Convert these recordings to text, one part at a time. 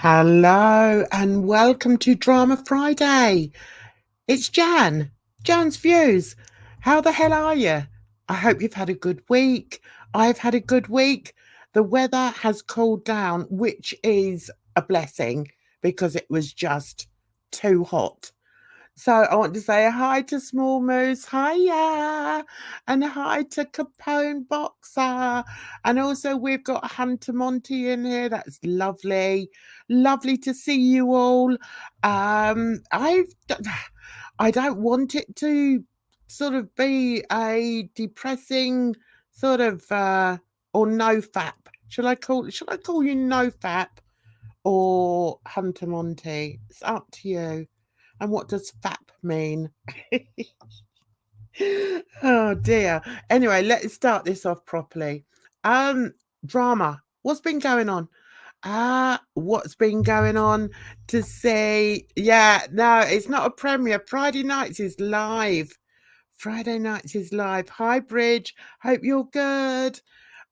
Hello and welcome to Drama Friday. It's Jan's Views. How the hell are you? I hope you've had a good week. I've had a good week. The weather has cooled down, which is a blessing because it was just too hot. So I want to say hi to Small Moose, hiya, and hi to Capone Boxer. And also we've got Hunter Monty in here. That's lovely. Lovely to see you all. I don't want it to sort of be a depressing sort of or no fap. Should I call you no fap or Hunter Monty? It's up to you. And what does fap mean? Oh dear. Anyway, let's start this off properly. Drama. What's been going on? What's been going on to say? Yeah, no, it's not a premiere. Friday nights is live. Friday nights is live. Hi, Bridge. Hope you're good.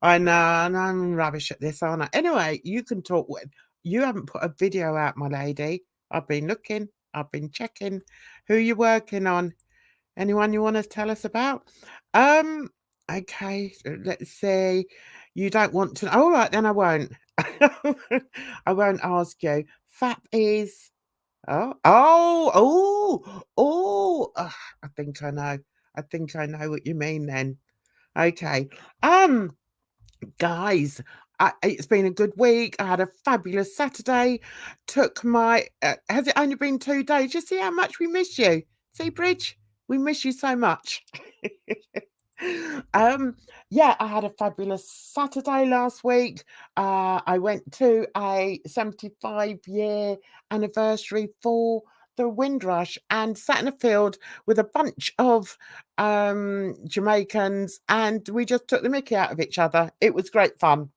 I know, and I'm rubbish at this, aren't I? Anyway, you can talk when you haven't put a video out, my lady. I've been looking, I've been checking. Who you working on? Anyone you want to tell us about? Okay, so let's see. You don't want to. All right, then I won't. I won't ask you. FAP is. Oh. I think I know. I think I know what you mean then. Okay. Guys, it's been a good week. I had a fabulous Saturday. Took my. Has it only been 2 days? You see how much we miss you. See, Bridge, we miss you so much. Yeah, I had a fabulous Saturday last week. I went to a 75-year anniversary for the Windrush and sat in a field with a bunch of Jamaicans, and we just took the mickey out of each other. It was great fun.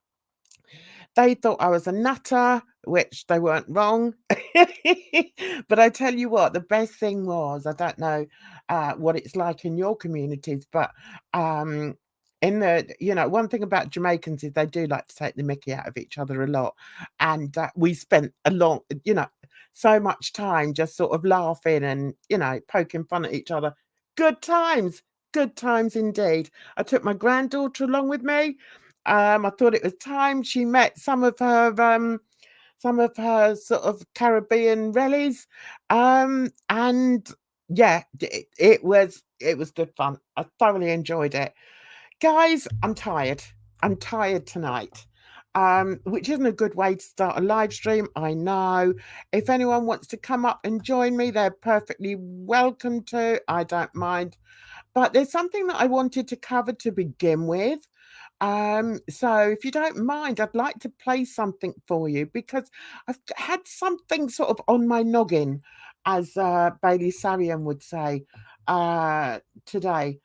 They thought I was a nutter, which they weren't wrong. But I tell you what, the best thing was, I don't know what it's like in your communities, but in the, one thing about Jamaicans is they do like to take the mickey out of each other a lot. And we spent so much time just sort of laughing and, poking fun at each other. Good times indeed. I took my granddaughter along with me. I thought it was time she met some of her sort of Caribbean rallies. And yeah, it was good fun. I thoroughly enjoyed it. Guys, I'm tired. I'm tired tonight. Which isn't a good way to start a live stream, I know. If anyone wants to come up and join me, they're perfectly welcome to. I don't mind. But there's something that I wanted to cover to begin with. So if you don't mind, I'd like to play something for you because I've had something sort of on my noggin, as Bailey Sarian would say, today.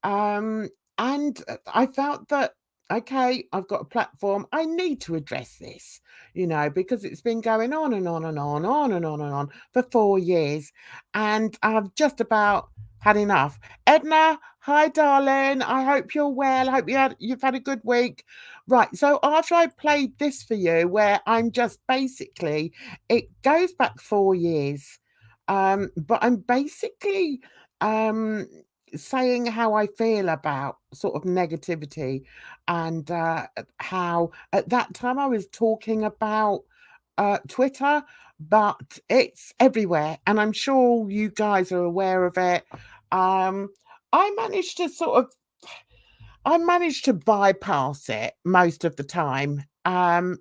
Um, and I felt that, okay, I've got a platform. I need to address this, because it's been going on and on and on for 4 years. And I've just about had enough. Edna, hi, darling. I hope you're well. I hope you've had a good week. Right. So after I played this for you, where I'm just basically, it goes back 4 years, but I'm basically saying how I feel about sort of negativity and how at that time I was talking about Twitter, but it's everywhere, and I'm sure you guys are aware of it. Um, I managed to bypass it most of the time,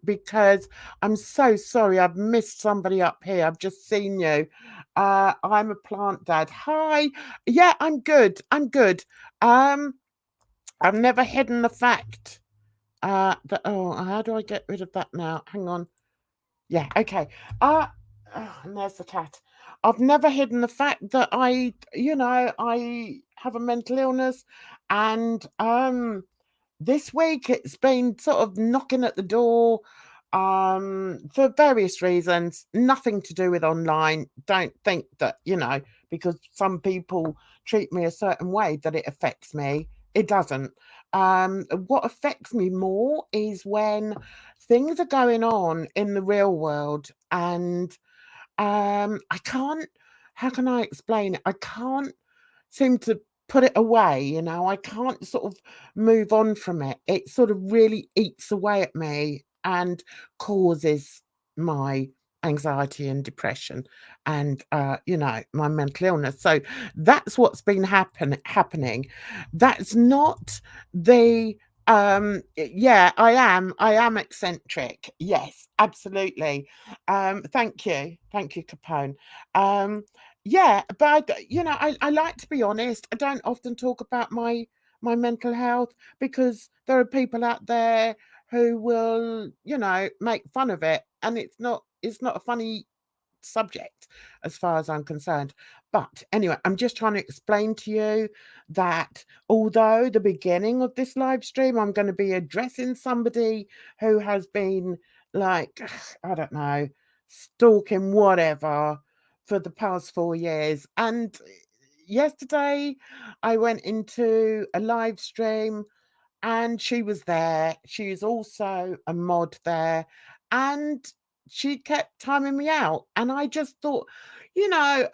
because I'm so sorry. I've missed somebody up here. I've just seen you. I'm a plant dad. Hi. Yeah, I'm good. I'm good. Um, I've never hidden the fact that, oh, how do I get rid of that now? Hang on. Yeah, okay. And there's the cat. I've never hidden the fact that I have a mental illness, and this week it's been sort of knocking at the door for various reasons, nothing to do with online. Don't think that, because some people treat me a certain way that it affects me. It doesn't. What affects me more is when things are going on in the real world and I can't, how can I explain it? I can't seem to put it away, you know, I can't sort of move on from it. It sort of really eats away at me and causes my anxiety and depression and you know, my mental illness. So that's what's been happening. That's not the yeah, I am eccentric. Yes, absolutely. Thank you, Capone. um yeah, but you know, I like to be honest. I don't often talk about my mental health because there are people out there who will, you know, make fun of it, and it's not a funny subject as far as I'm concerned. But anyway, I'm just trying to explain to you that although the beginning of this live stream, I'm going to be addressing somebody who has been like, I don't know, stalking whatever for the past 4 years. And yesterday I went into a live stream and she was there. She is also a mod there. And she kept timing me out. And I just thought, you know,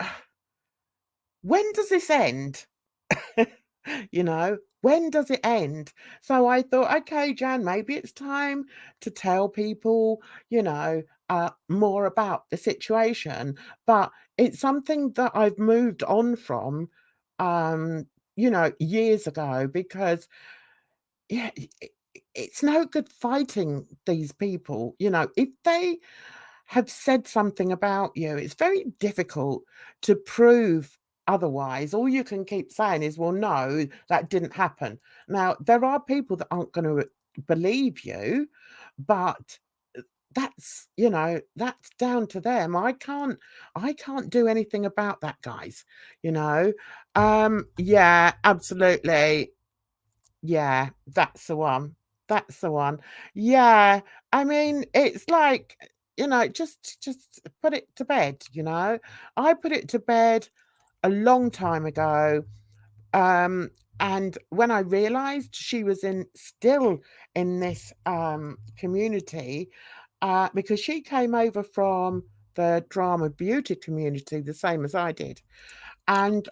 when does this end? You know, when does it end? So I thought, okay, Jan, maybe it's time to tell people, you know, more about the situation. But it's something that I've moved on from, you know, years ago because yeah, it's no good fighting these people. You know, if they have said something about you, it's very difficult to prove otherwise. All you can keep saying is, well, no, that didn't happen. Now, there are people that aren't going to believe you, but that's, you know, that's down to them. I can't do anything about that, guys, you know. Yeah, absolutely. Yeah, that's the one. That's the one. Yeah, I mean, it's like, you know, just put it to bed, you know? I put it to bed a long time ago, um, and when I realized she was still in this, community, because she came over from the drama beauty community the same as I did. And,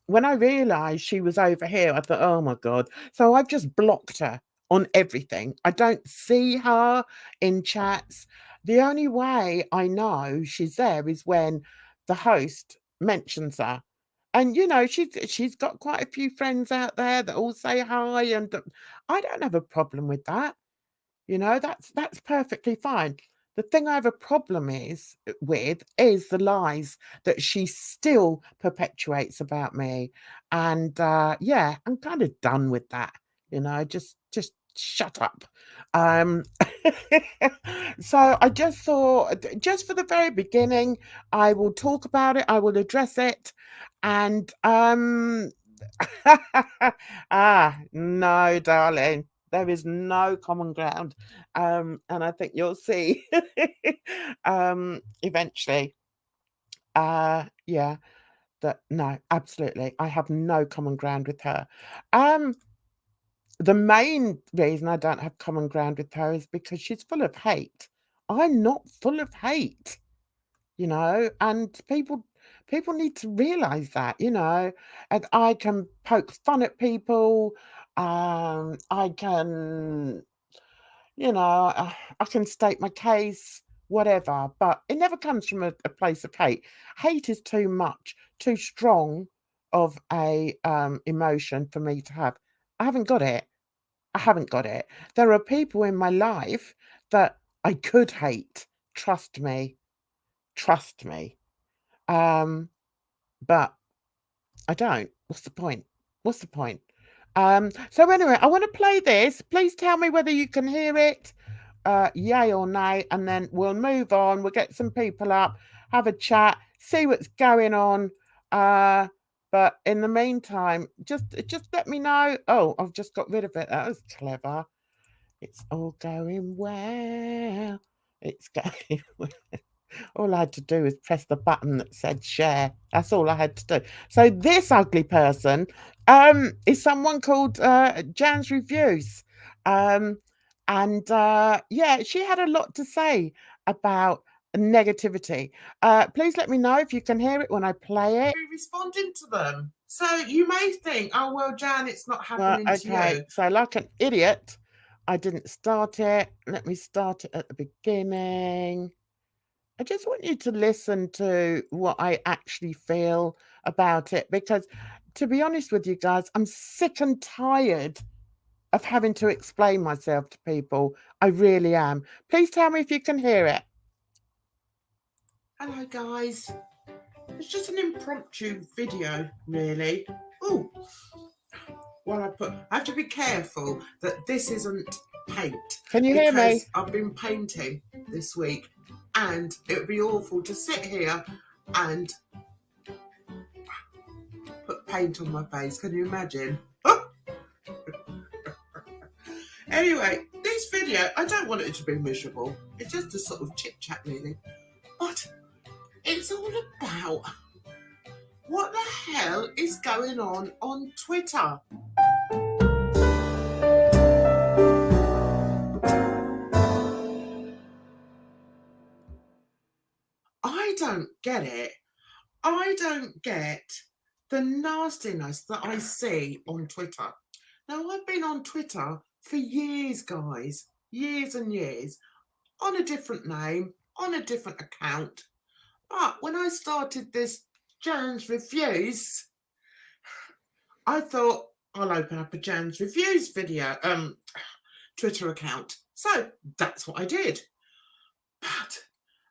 when I realized she was over here, I thought, "Oh my god." So I've just blocked her on everything. I don't see her in chats. The only way I know she's there is when the host mentions her. And, you know, she's got quite a few friends out there that all say hi, and, I don't have a problem with that. You know, that's perfectly fine. The thing I have a problem is the lies that she still perpetuates about me. And yeah, I'm kind of done with that. You know, just shut up. Um so I just thought just for the very beginning, I will talk about it, I will address it. And no, darling. There is no common ground. And I think you'll see eventually. Yeah, that no, absolutely. I have no common ground with her. Um, the main reason I don't have common ground with her is because she's full of hate. I'm not full of hate, you know, and people need to realize that, you know. And I can poke fun at people. I can, you know, I can state my case, whatever, but it never comes from a place of hate. Hate is too much, too strong of a emotion for me to have. I haven't got it. I haven't got it. There are people in my life that I could hate. Trust me. Trust me. Um, but I don't. What's the point? What's the point? So anyway, I want to play this. Please tell me whether you can hear it, yay or nay, and then we'll move on. We'll get some people up, have a chat, see what's going on. But in the meantime, just let me know. Oh, I've just got rid of it. That was clever. It's all going well. It's going well. All I had to do was press the button that said share. That's all I had to do. So this ugly person is someone called Jan's Reviews. And yeah, she had a lot to say about negativity. Please let me know if you can hear it when I play it. Responding to them. So you may think, oh, well, Jan, it's not happening to you. So like an idiot, I didn't start it. Let me start it at the beginning. I just want you to listen to what I actually feel about it, because to be honest with you guys, I'm sick and tired of having to explain myself to people. I really am. Please tell me if you can hear it. Hello guys. It's just an impromptu video, really. Oh, well, I have to be careful that this isn't paint. Can you hear me? I've been painting this week, and it would be awful to sit here and put paint on my face. Can you imagine? Anyway, this video, I don't want it to be miserable. It's just a sort of chit chat, really. But it's all about what the hell is going on Twitter. I don't get it. I don't get the nastiness that I see on Twitter. Now, I've been on Twitter for years, guys, years and years, on a different name, on a different account. But when I started this Jan's Reviews, I thought I'll open up a Jan's Reviews video, Twitter account. So that's what I did.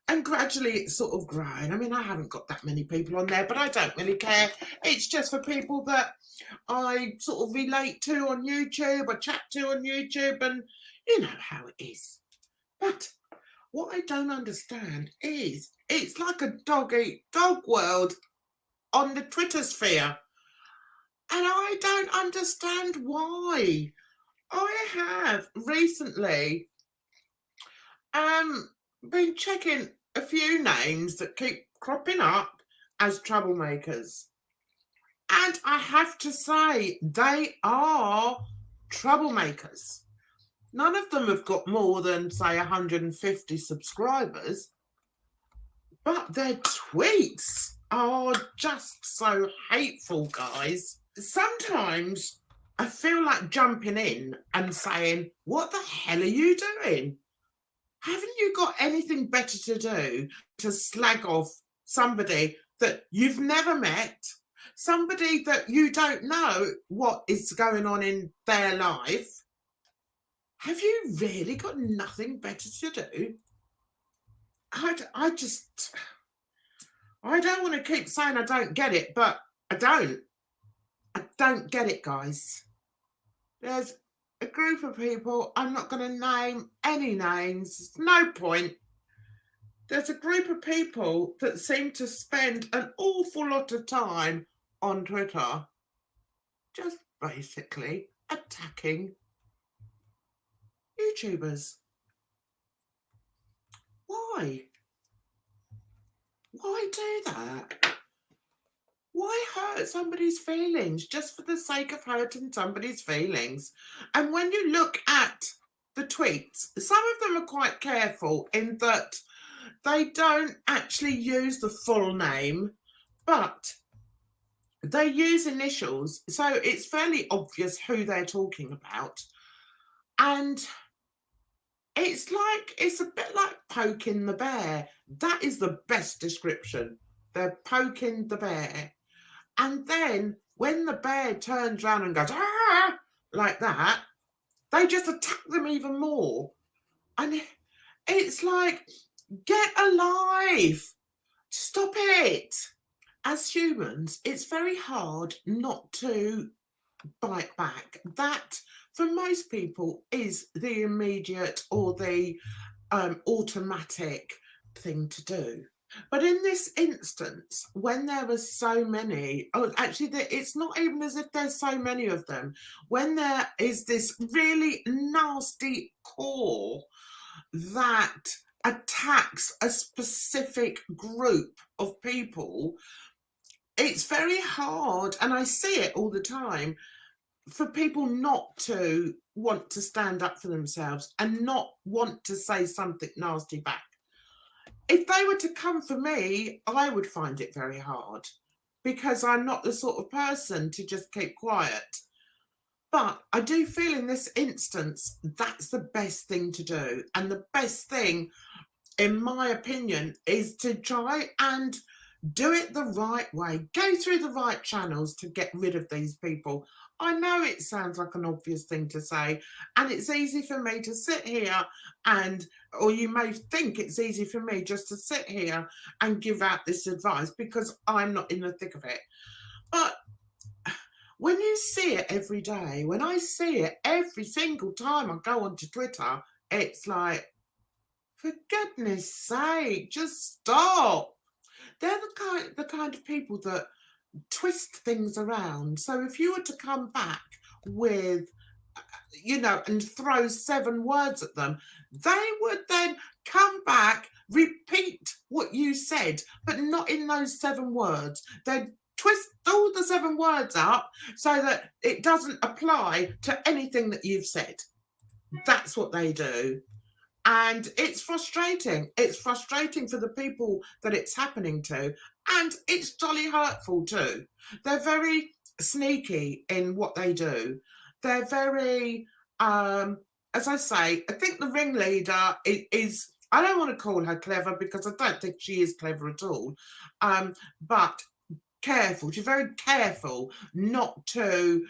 And gradually it's sort of grown. I mean, I haven't got that many people on there, but I don't really care. It's just for people that I sort of relate to on YouTube or chat to on YouTube, and you know how it is. But what I don't understand is it's like a dog-eat-dog world on the Twitter sphere. And I don't understand why. I have recently been checking a few names that keep cropping up as troublemakers. And I have to say, they are troublemakers. None of them have got more than, say, 150 subscribers. But their tweets are just so hateful, guys. Sometimes I feel like jumping in and saying, what the hell are you doing? Haven't you got anything better to do to slag off somebody that you've never met, somebody that you don't know what is going on in their life? Have you really got nothing better to do? I don't want to keep saying I don't get it, but I don't get it, guys. There's a group of people, I'm not going to name any names, no point. There's a group of people that seem to spend an awful lot of time on Twitter just basically attacking YouTubers. Why? Why do that? Why hurt somebody's feelings just for the sake of hurting somebody's feelings? And when you look at the tweets, some of them are quite careful in that they don't actually use the full name, but they use initials, so it's fairly obvious who they're talking about. And it's a bit like poking the bear. That is the best description. They're poking the bear. And then when the bear turns around and goes, ah, like that, they just attack them even more. And it's like, get alive. Stop it. As humans, it's very hard not to bite back. That, for most people, is the immediate or the automatic thing to do. But in this instance, when there are so many, actually, it's not even as if there's so many of them. When there is this really nasty core that attacks a specific group of people, it's very hard, and I see it all the time, for people not to want to stand up for themselves and not want to say something nasty back. If they were to come for me, I would find it very hard, because I'm not the sort of person to just keep quiet. But I do feel in this instance, that's the best thing to do. And the best thing, in my opinion, is to try and do it the right way. Go through the right channels to get rid of these people. I know it sounds like an obvious thing to say, and it's easy for me to sit here and, or you may think it's easy for me just to sit here and give out this advice because I'm not in the thick of it. But when you see it every day, when I see it every single time I go onto Twitter, it's like, for goodness sake, just stop. They're the kind of people that twist things around. So if you were to come back with, you know, and throw 7 words at them, they would then come back, repeat what you said, but not in those 7 words. They'd twist all the 7 words up so that it doesn't apply to anything that you've said. That's what they do. And it's frustrating. It's frustrating for the people that it's happening to. And it's jolly hurtful too. They're very sneaky in what they do. They're very, as I say, I think the ringleader is, I don't want to call her clever because I don't think she is clever at all. But careful. She's very careful not to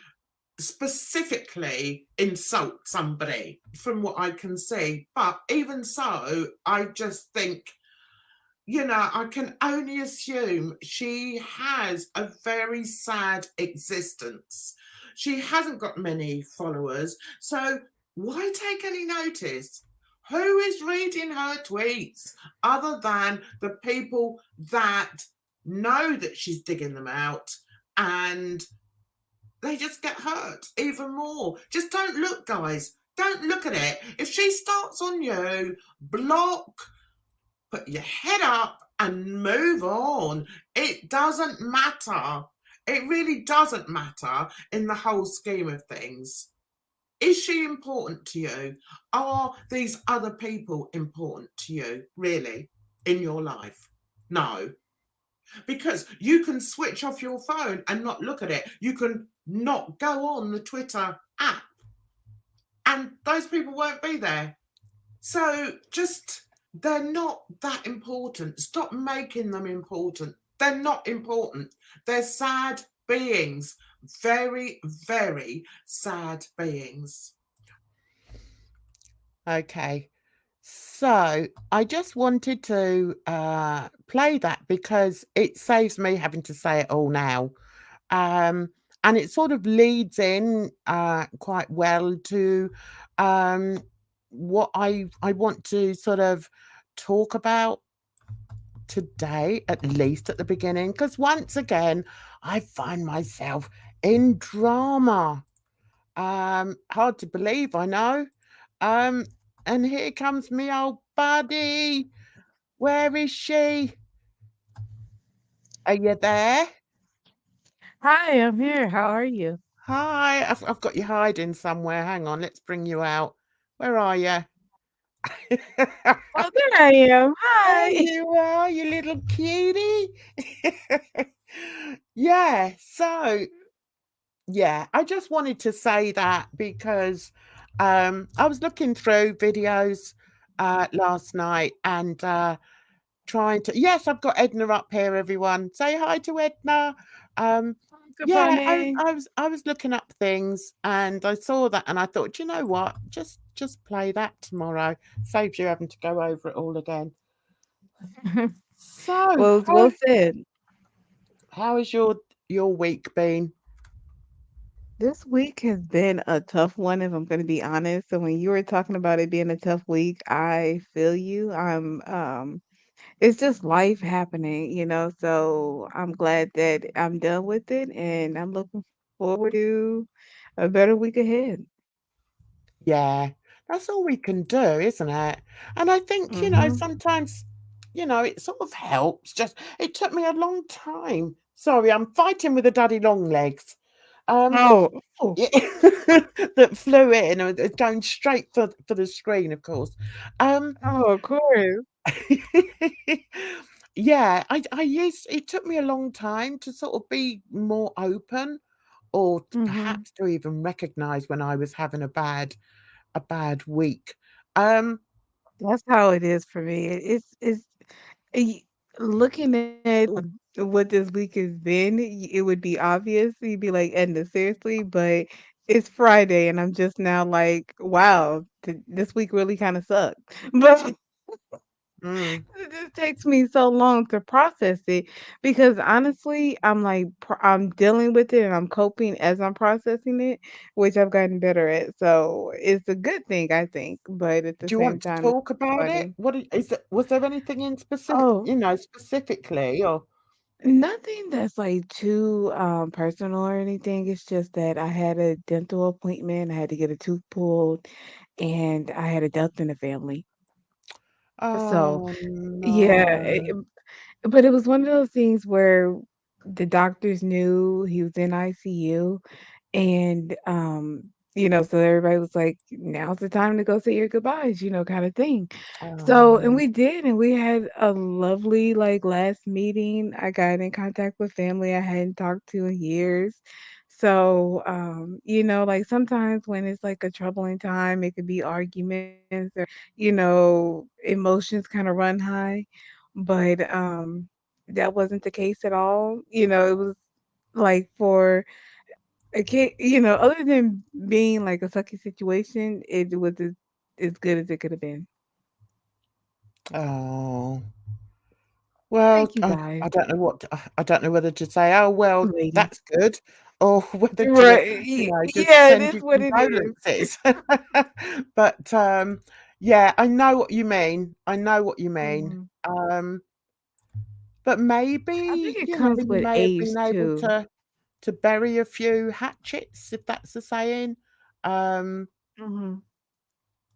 specifically insult somebody, from what I can see. But even so, I just think, you know, I can only assume she has a very sad existence. She hasn't got many followers, so why take any notice? Who is reading her tweets other than the people that know that she's digging them out, and they just get hurt even more. Just don't look, guys. Don't look at it. If she starts on you, block, put your head up and move on. It doesn't matter. It really doesn't matter in the whole scheme of things. Is she important to you? Are these other people important to you, really, in your life? No. Because you can switch off your phone and not look at it. You can not go on the Twitter app, and those people won't be there. So just, they're not that important. Stop making them important. They're not important. They're sad beings. Very, very sad beings. Okay. So I just wanted to play that because it saves me having to say it all now. And it sort of leads in quite well to what I want to sort of talk about today, at least at the beginning, because once again, I find myself in drama. Hard to believe, I know. And here comes me old buddy. Where is she? Are you there? Hi, I'm here. How are you? Hi, I've got you hiding somewhere. Hang on, let's bring you out. Where are you? Oh, there I am. There Hi. you are, you little cutie. Yeah, so yeah, I just wanted to say that because I was looking through videos last night and trying to, yes, I've got Edna up here, everyone. Say hi to Edna. Um, Good yeah, morning. I was looking up things and I saw that and I thought, you know what? Just play that tomorrow. Saves you having to go over it all again. So, Well said. how has your week been? This week has been a tough one, if I'm going to be honest. So when you were talking about it being a tough week, I feel you. It's just life happening, so I'm glad that I'm done with it and I'm looking forward to a better week ahead. Yeah, that's all we can do, isn't it? And I think, Mm-hmm. sometimes, it sort of helps. Just, it took me a long time Sorry, I'm fighting with the daddy long legs. Um, Oh, oh, yeah, that flew in and it's going straight for the screen, of course. Um, oh, of course. yeah, I used it took me a long time to sort of be more open or Mhm. perhaps to even recognize when I was having a bad week. Um, That's how it is for me. It's y looking at what this week has been, it would be obvious. You'd be like, "Edna, seriously?" But it's Friday, and I'm just now like, "Wow, th this week really kinda sucked." But mm, it just takes me so long to process it because honestly, I'm like I'm dealing with it and I'm coping as I'm processing it, which I've gotten better at. So it's a good thing, I think, but at the do you same want to time, it's talk about it? funny. Is it was there anything in specific, Oh, specifically or nothing that's like too personal or anything. It's just that I had a dental appointment. I had to get a tooth pulled, and I had a death in the family. So oh yeah, no. but it was one of those things where the doctors knew he was in ICU and, so everybody was like, "Now's the time to go say your goodbyes," kinda thing. So and Oh, we did, and we had a lovely, like, last meeting. I got in contact with family I hadn't talked to in years. So, like, sometimes when it's, like, a troubling time, it could be arguments or, emotions kinda run high, but, that wasn't the case at all. It was, like, for other than being like a sucky situation, it was as good as it could have been. oh. Well, Thank you guys, I don't know I don't know whether to say, "Oh, well, lady. that's good," or whether to, Right. just Yeah, it send is you what it is. condolences. But, yeah, I know what you mean. I know what you mean. Mhm. Um, but I think maybe, it comes you with may have age been able too. to bury a few hatchets, if that's a saying, um, Mhm.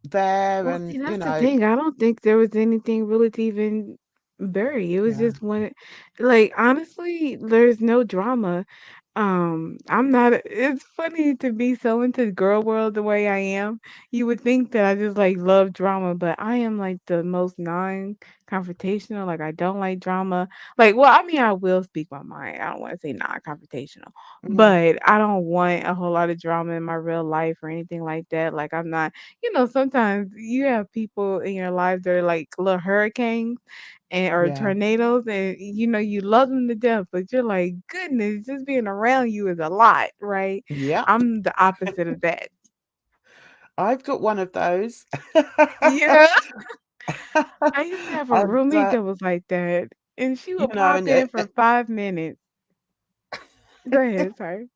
there Well, and, see, that's the thing. I don't think there was anything really to even bury. It was yeah. just one, like, honestly, there's no drama. I'm not. It's funny to be so into girl world the way I am. You would think that I just like love drama, but I am like the most non-confrontational. Like I don't like drama. Like, well, I mean, I will speak my mind. I don't want to say non-confrontational, Mm, but I don't want a whole lot of drama in my real life or anything like that. Like I'm not. Sometimes you have people in your life that are like little hurricanes or yeah. tornadoes, and you love them to death, but you're like, goodness, just being around you is a lot, right? Yep. I'm the opposite of that. I've got one of those. Yeah. I used to have a And, roommate that was like that, and she would pop and in for 5 minutes. Go ahead, sorry.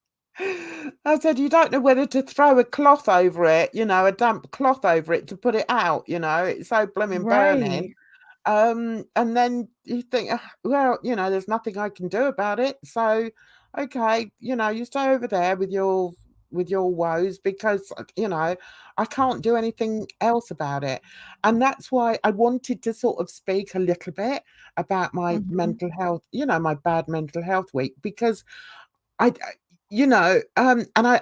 I said, "You don't know whether to throw a cloth over it, a damp cloth over it to put it out, it's so blooming burning." Right. And then you think, "Ugh, well, there's nothing I can do about it. So, okay, you stay over there with your woes because I can't do anything else about it." And that's why I wanted to sort of speak a little bit about my Mhm. mental health, my bad mental health week because and I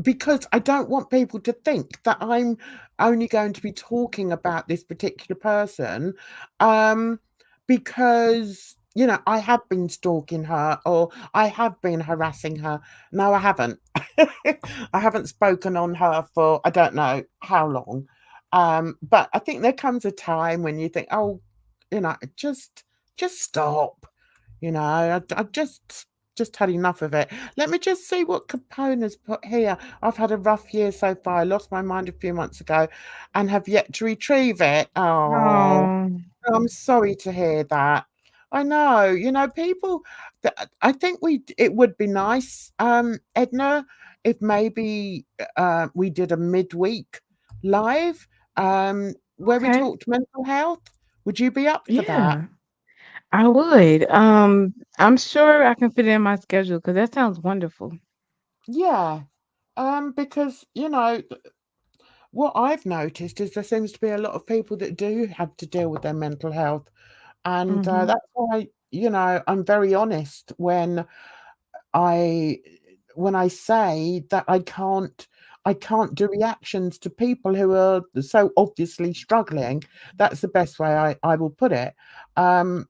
because I don't want people to think that I'm only going to be talking about this particular person, um, because, I have been stalking her or I have been harassing her. No, I haven't. I haven't spoken on her for I don't know how long. But I think there comes a time when you think, oh, just stop. I've just had enough of it. Let me just see what Capona's put here. I've had a rough year so far. I lost my mind a few months ago and have yet to retrieve it. Oh, Oh, I'm sorry to hear that. I know, people I think it would be nice, Edna, if maybe we did a midweek live where we okay. talked mental health. Would you be up for that? Yeah, I would. I'm sure I can fit it in my schedule because that sounds wonderful. Yeah. Because, what I've noticed is there seems to be a lot of people that do have to deal with their mental health, and Mhm. that's why. I'm very honest I when I say that I can't do reactions to people who are so obviously struggling. That's the best way I will put it. Um,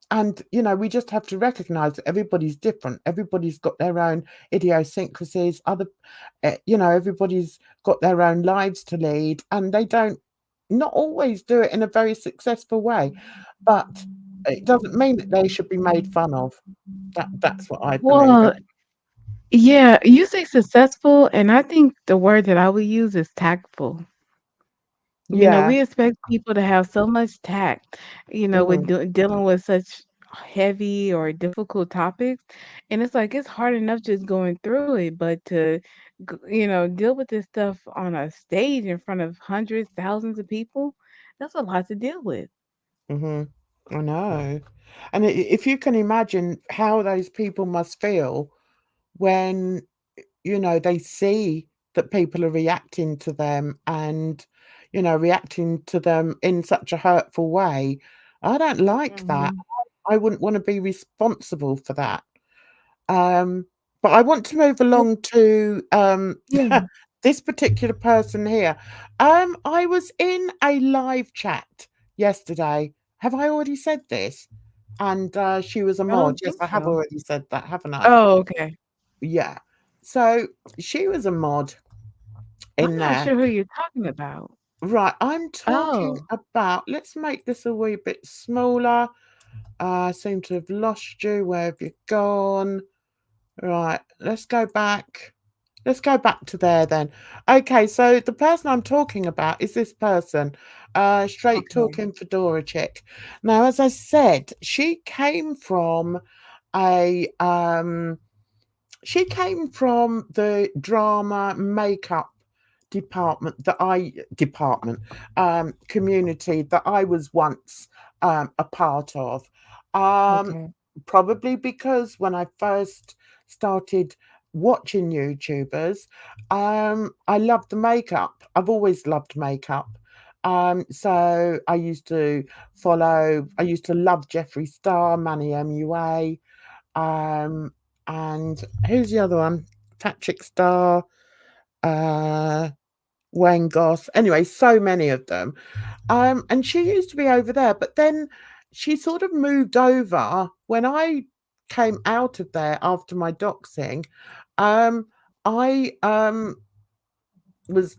and we just have to recognize that everybody's different. Everybody's got their own idiosyncrasies. Everybody's got their own lives to lead, and they don't not always do it in a very successful way. But it doesn't mean that they should be made fun of. That's what I believe. Well, yeah, you say successful, and I think the word that I would use is tactful. Yeah. We expect people to have so much tact, with Mhm. dealing with such heavy or difficult topics. And it's like it's hard enough just going through it, but to, deal with this stuff on a stage in front of hundreds, thousands of people, that's a lot to deal with. Mhm. I know. And if you can imagine how those people must feel when, they see that people are reacting to them and, reacting to them in such a hurtful way. I don't like that. Mhm. I wouldn't want to be responsible for that. Um, but I want to move Well, along to yeah. this particular person here. I was in a live chat yesterday. Have I already said this? And she was a I mod. don't Yes, think I have so. already said that, haven't I? Oh, okay. Yeah. So she was a mod I'm in not there. sure who you're talking about. Right. I'm talking Oh, about, let's make this a wee bit smaller. I seem to have lost you. Where have you gone? Right. Let's go back. Let's go back to there then. Okay, so the person I'm talking about is this person, straight okay. talking fedora chick. Now, as I said, a she came from the drama makeup department community that I was once a part of. Um, Okay. Probably because when I first started watching YouTubers, I loved the makeup. I've always loved makeup. So I used to love Jeffree Star, Manny MUA, um, and who's the other one? Patrick Star, uh, Wayne Goss. Anyway, so many of them. And she used to be over there, but then she sort of moved over when I came out of there after my doxing. Um, I was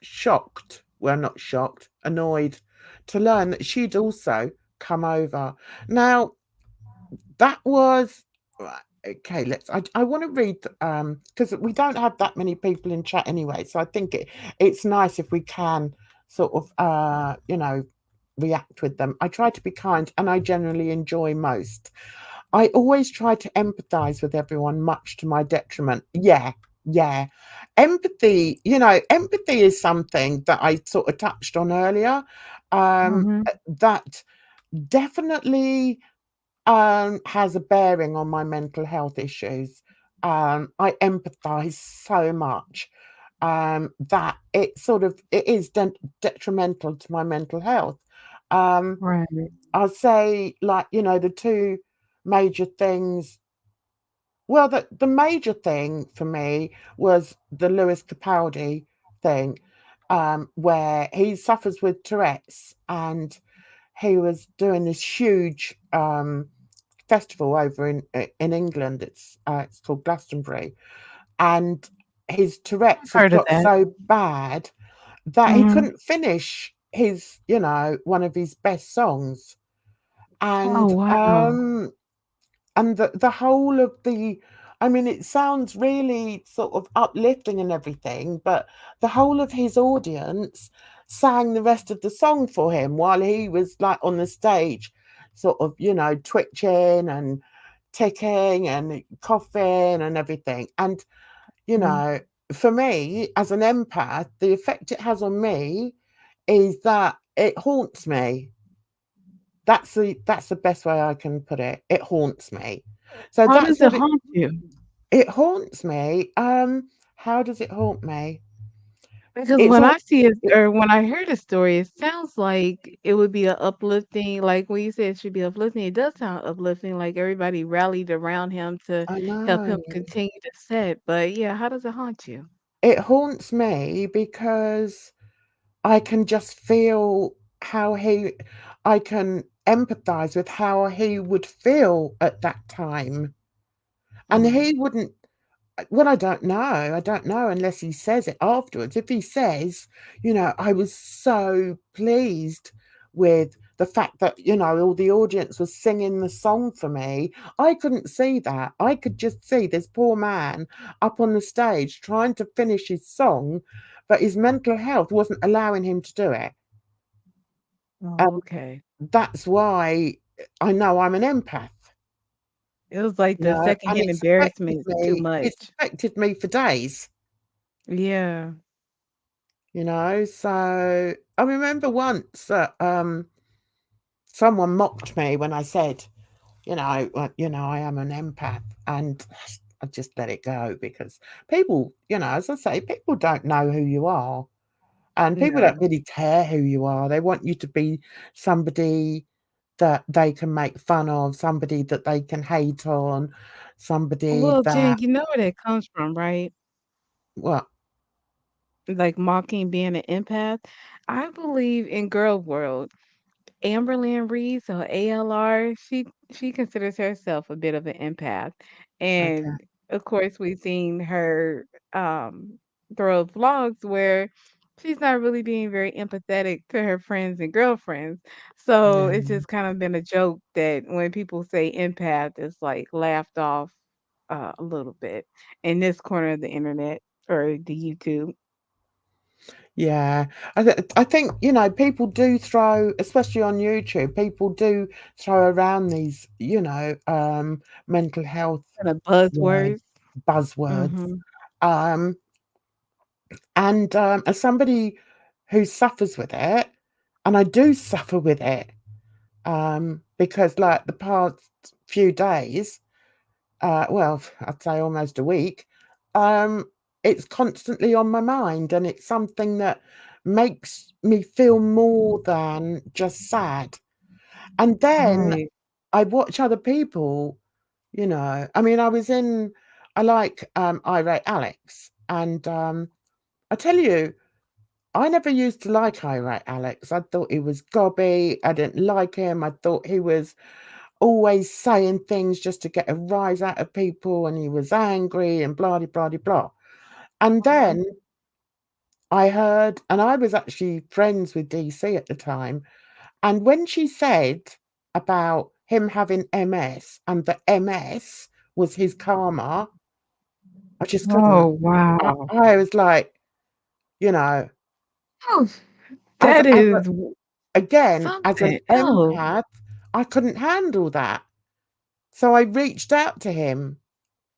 shocked, well, not shocked, annoyed to learn that she'd also come over. Now, that was right. Okay, I want to read because we don't have that many people in chat anyway, so I think it's nice if we can sort of react with them. I try to be kind and I generally enjoy most. I always try to empathize with everyone, much to my detriment. Yeah, yeah. Empathy is something that I sort of touched on earlier. Mhm. That definitely has a bearing on my mental health issues. I empathize so much that it is detrimental to my mental health. Um, Right. I'll say, like, the two major things. Well, the major thing for me was the Lewis Capaldi thing, where he suffers with Tourette's, and he was doing this huge festival over in England. It's called Glastonbury, and his Tourette's had Heard of got that. so bad that he Mhm. couldn't finish his one of his best songs, Oh, and wow. the whole of the I mean, it sounds really sort of uplifting and everything, but the whole of his audience sang the rest of the song for him while he was like on the stage, sort of, twitching and ticking and coughing and everything. And, you Mhm. know, for me as an empath, the effect it has on me is that it haunts me. That's the best way I can put it. It haunts me. So How that's does it what it haunt you? it haunts me. How does it haunt me? Because It's when all I see it or when I hear the story, it sounds like it would be a uplifting, like when you said it should be uplifting, it does sound uplifting, like everybody rallied around him to I help him know. continue to set. But yeah, how does it haunt you? It haunts me because I can just feel how he I can empathize with how he would feel at that time. And Mm. he wouldn't well, I don't know unless he says it afterwards. If he says, "I was so pleased with the fact that, all the audience was singing the song for me," I couldn't see that. I could just see this poor man up on the stage trying to finish his song, but his mental health wasn't allowing him to do it. Oh, And okay. that's why I know I'm an empath, It was like the and secondhand embarrassment is too it's much. affected me for days. Yeah. So I remember once that someone mocked me when I said, I am an empath, and I just let it go because people, as I say, people don't know who you are, and people don't No. really care who you are. They want you to be somebody that they can make fun of, somebody that they can hate on, somebody Well, that Jen, you know where that comes from, right? well, Like mocking being an empath. I believe in girl world. Amberlynn Reed, so ALR, she considers herself a bit of an empath, okay, and of course we've seen her um, throw vlogs where she's not really being very empathetic to her friends and girlfriends. So yeah. it's just kind of been a joke that when people say empath, it's like laughed off a little bit in this corner of the internet or the YouTube. Yeah, I think, people do throw, especially on YouTube, people do throw around these, mental health Kind of words, buzzwords. buzzwords. Mm-hmm. Um, and as somebody who suffers with it, and I do suffer with it, because like the past few days, well, I'd say almost a week, um, it's constantly on my mind, and it's something that makes me feel more than just sad. And then Right. I watch other people, I mean, I like Irate Alex, and I tell you, I never used to like Irate Alex. I thought he was gobby. I didn't like him. I thought he was always saying things just to get a rise out of people, and he was angry and blah de blah de blah. And Mhm. then I heard, and I was actually friends with DC at the time, and when she said about him having MS and the MS was his karma, I just couldn't. Oh, wow. I was like, you know, Oh, as that as a, is again, as an something else. empath, I couldn't handle that. So I reached out to him.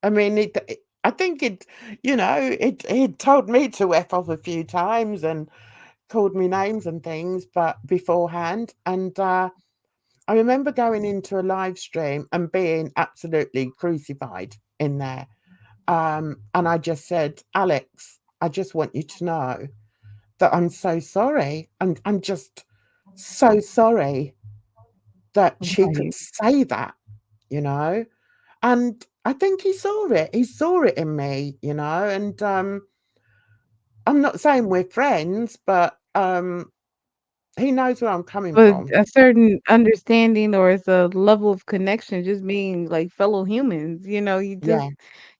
I mean, I think it told me to F off a few times and called me names and things, but beforehand. And I remember going into a live stream and being absolutely crucified in there. And I just said, Alex, I just want you to know that I'm so sorry. I'm just so sorry that she could Right. say that, you know? And I think he saw it. He saw it in me, and I'm not saying we're friends, but he knows where I'm coming But from. a certain understanding or it's a level of connection, just being like fellow humans, Yeah,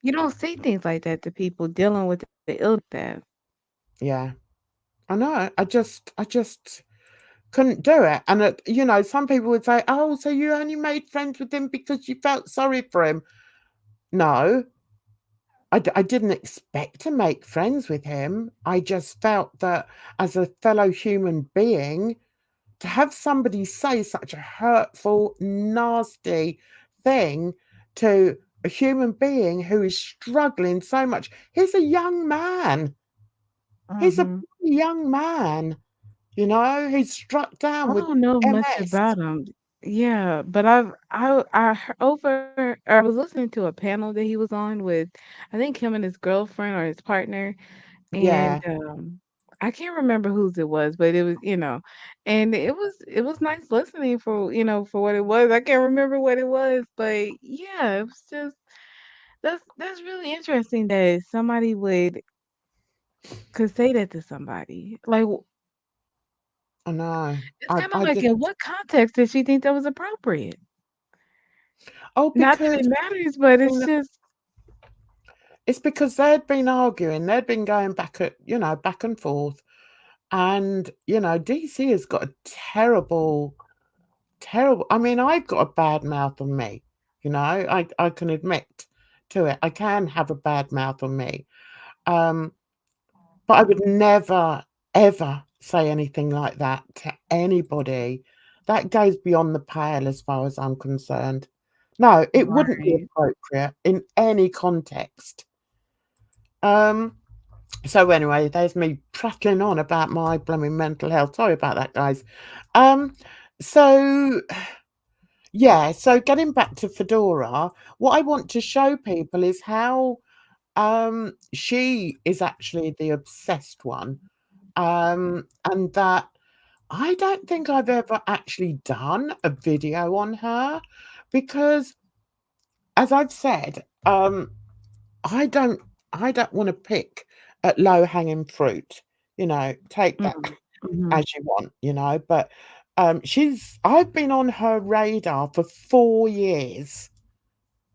you don't say things like that to people dealing with the illness that. yeah. I know. I just couldn't do it. And some people would say, "Oh, so you only made friends with him because you felt sorry for him?" No, I didn't expect to make friends with him. I just felt that as a fellow human being, to have somebody say such a hurtful, nasty thing to a human being who is struggling so much. He's a young man. He's a Mhm. young man, he's struck down I with don't know much MS. about him. Yeah, but I was listening to a panel that he was on with, I think him and his girlfriend or his partner, and Yeah, I can't remember whose it was, but it was, and it was nice listening for, for what it was. I can't remember what it was, but yeah, it was just that's really interesting that somebody could say that to somebody. Like I know. it's kind of I like just in what context did she think that was appropriate? oh, Not that because it matters, but you it's know, just it's because they'd been arguing, they'd been going back and forth, and DC has got a terrible, terrible. I mean, I've got a bad mouth on me. I can admit to it. I can have a bad mouth on me. Um, but I would never, ever say anything like that to anybody. That goes beyond the pale as far as I'm concerned. No, it wouldn't be right. appropriate in any context. Um, so anyway, there's me prattling on about my blooming mental health. Sorry about that, guys. Um, so yeah, so getting back to Fedora, what I want to show people is how she is actually the obsessed one. And that I don't think I've ever actually done a video on her because, as I've said, I don't I don't want to pick at low hanging fruit. Take that Mm, mhm. as you want. But I've been on her radar for 4 years.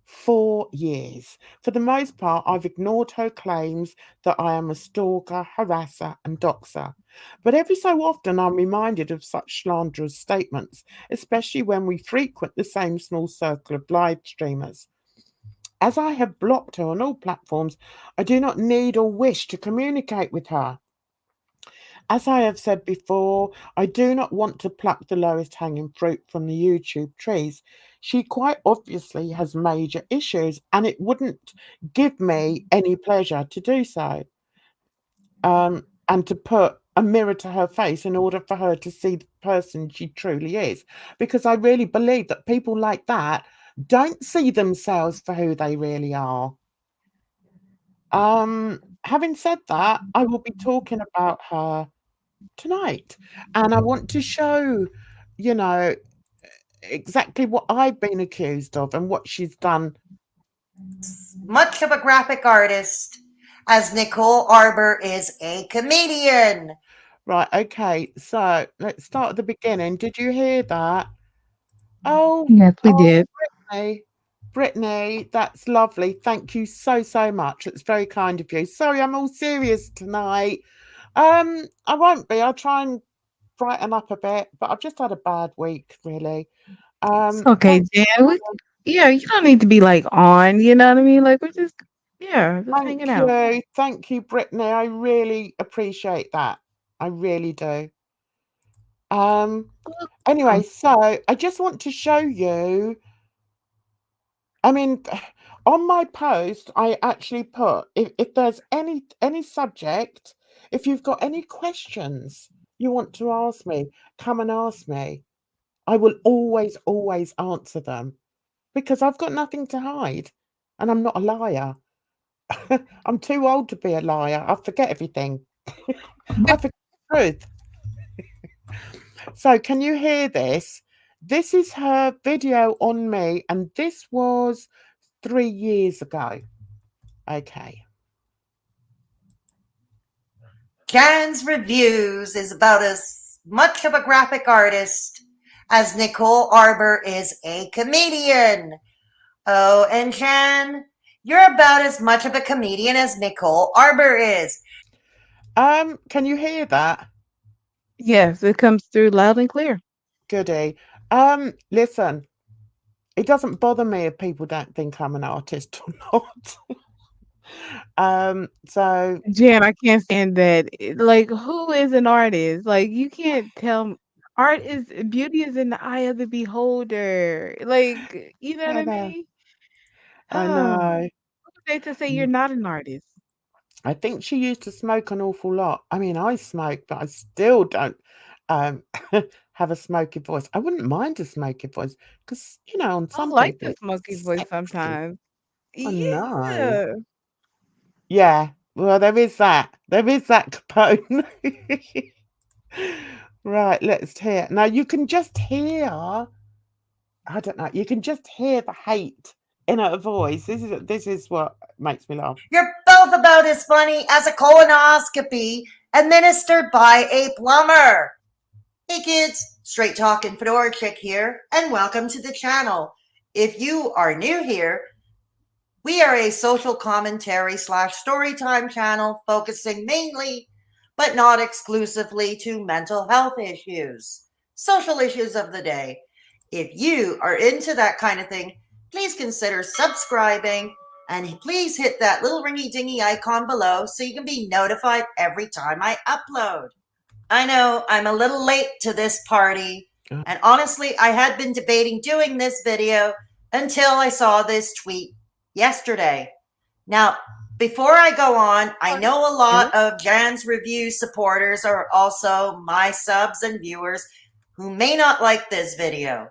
4 years. For the most part, I've ignored her claims that I am a stalker, harasser, and doxer. But every so often, I'm reminded of such slanderous statements, especially when we frequent the same small circle of live streamers. As I have blocked her on all platforms, I do not need or wish to communicate with her. As I have said before, I do not want to pluck the lowest hanging fruit from the YouTube trees. She quite obviously has major issues, and it wouldn't give me any pleasure to do so. And to put a mirror to her face in order for her to see the person she truly is. Because I really believe that people like that don't see themselves for who they really are. Having said that, I will be talking about her tonight. And I want to show, you know, exactly what I've been accused of and what she's done. Much of a graphic artist as Nicole Arbor is a comedian. Right, okay, so let's start at the beginning. Did you hear that? Oh, Yes, we oh, did. Brittany, Brittany, that's lovely. Thank you so, so much. It's very kind of you. Sorry, I'm all serious tonight. I won't be. I'll try and brighten up a bit, but I've just had a bad week, really. It's okay, Thanks Jan. Yeah, you don't need to be like on, you know what I mean? Like we're just yeah, just Thank hanging out. you. Thank you, Brittany. I really appreciate that. I really do. Um, anyway, Welcome. so I just want to show you, I mean, on my post, I actually put if there's any subject, if you've got any questions you want to ask me, come and ask me. I will always, always answer them because I've got nothing to hide and I'm not a liar. I'm too old to be a liar. I forget everything. I forget the truth. So, can you hear this? This is her video on me, and this was 3 years ago. Okay. Jan's Reviews is about as much of a graphic artist as Nicole Arbor is a comedian. Oh, and Jan, you're about as much of a comedian as Nicole Arbor is. Can you hear that? Yes, it comes through loud and clear. Goody. Listen, it doesn't bother me if people don't think I'm an artist or not. So Jan, I can't stand that. Like, who is an artist? Like, you can't tell art is beauty is in the eye of the beholder. Like, you know what I I know, mean? I Oh, know. who's they to say you're not an artist? I think she used to smoke an awful lot. I mean, I smoke, but I still don't um, have a smoky voice. I wouldn't mind a smoky voice because, on I some like people the it's smoky voice sexy. sometimes. I know. Yeah. Yeah. Well, there is that. There is that, Capone. Right, let's hear. Now, you can just hear, I don't know, you can just hear the hate in her voice. This is what makes me laugh. You're both about as funny as a colonoscopy administered by a plumber. Hey kids, Straight Talking Fedora Chick here, and welcome to the channel. If you are new here, we are a social commentary / storytime channel focusing mainly, but not exclusively, to mental health issues, social issues of the day. If you are into that kind of thing, please consider subscribing and please hit that little ringy dingy icon below so you can be notified every time I upload. I know I'm a little late to this party, and honestly, I had been debating doing this video until I saw this tweet yesterday. Now, before I go on, I know a lot of Jan's Review supporters are also my subs and viewers who may not like this video.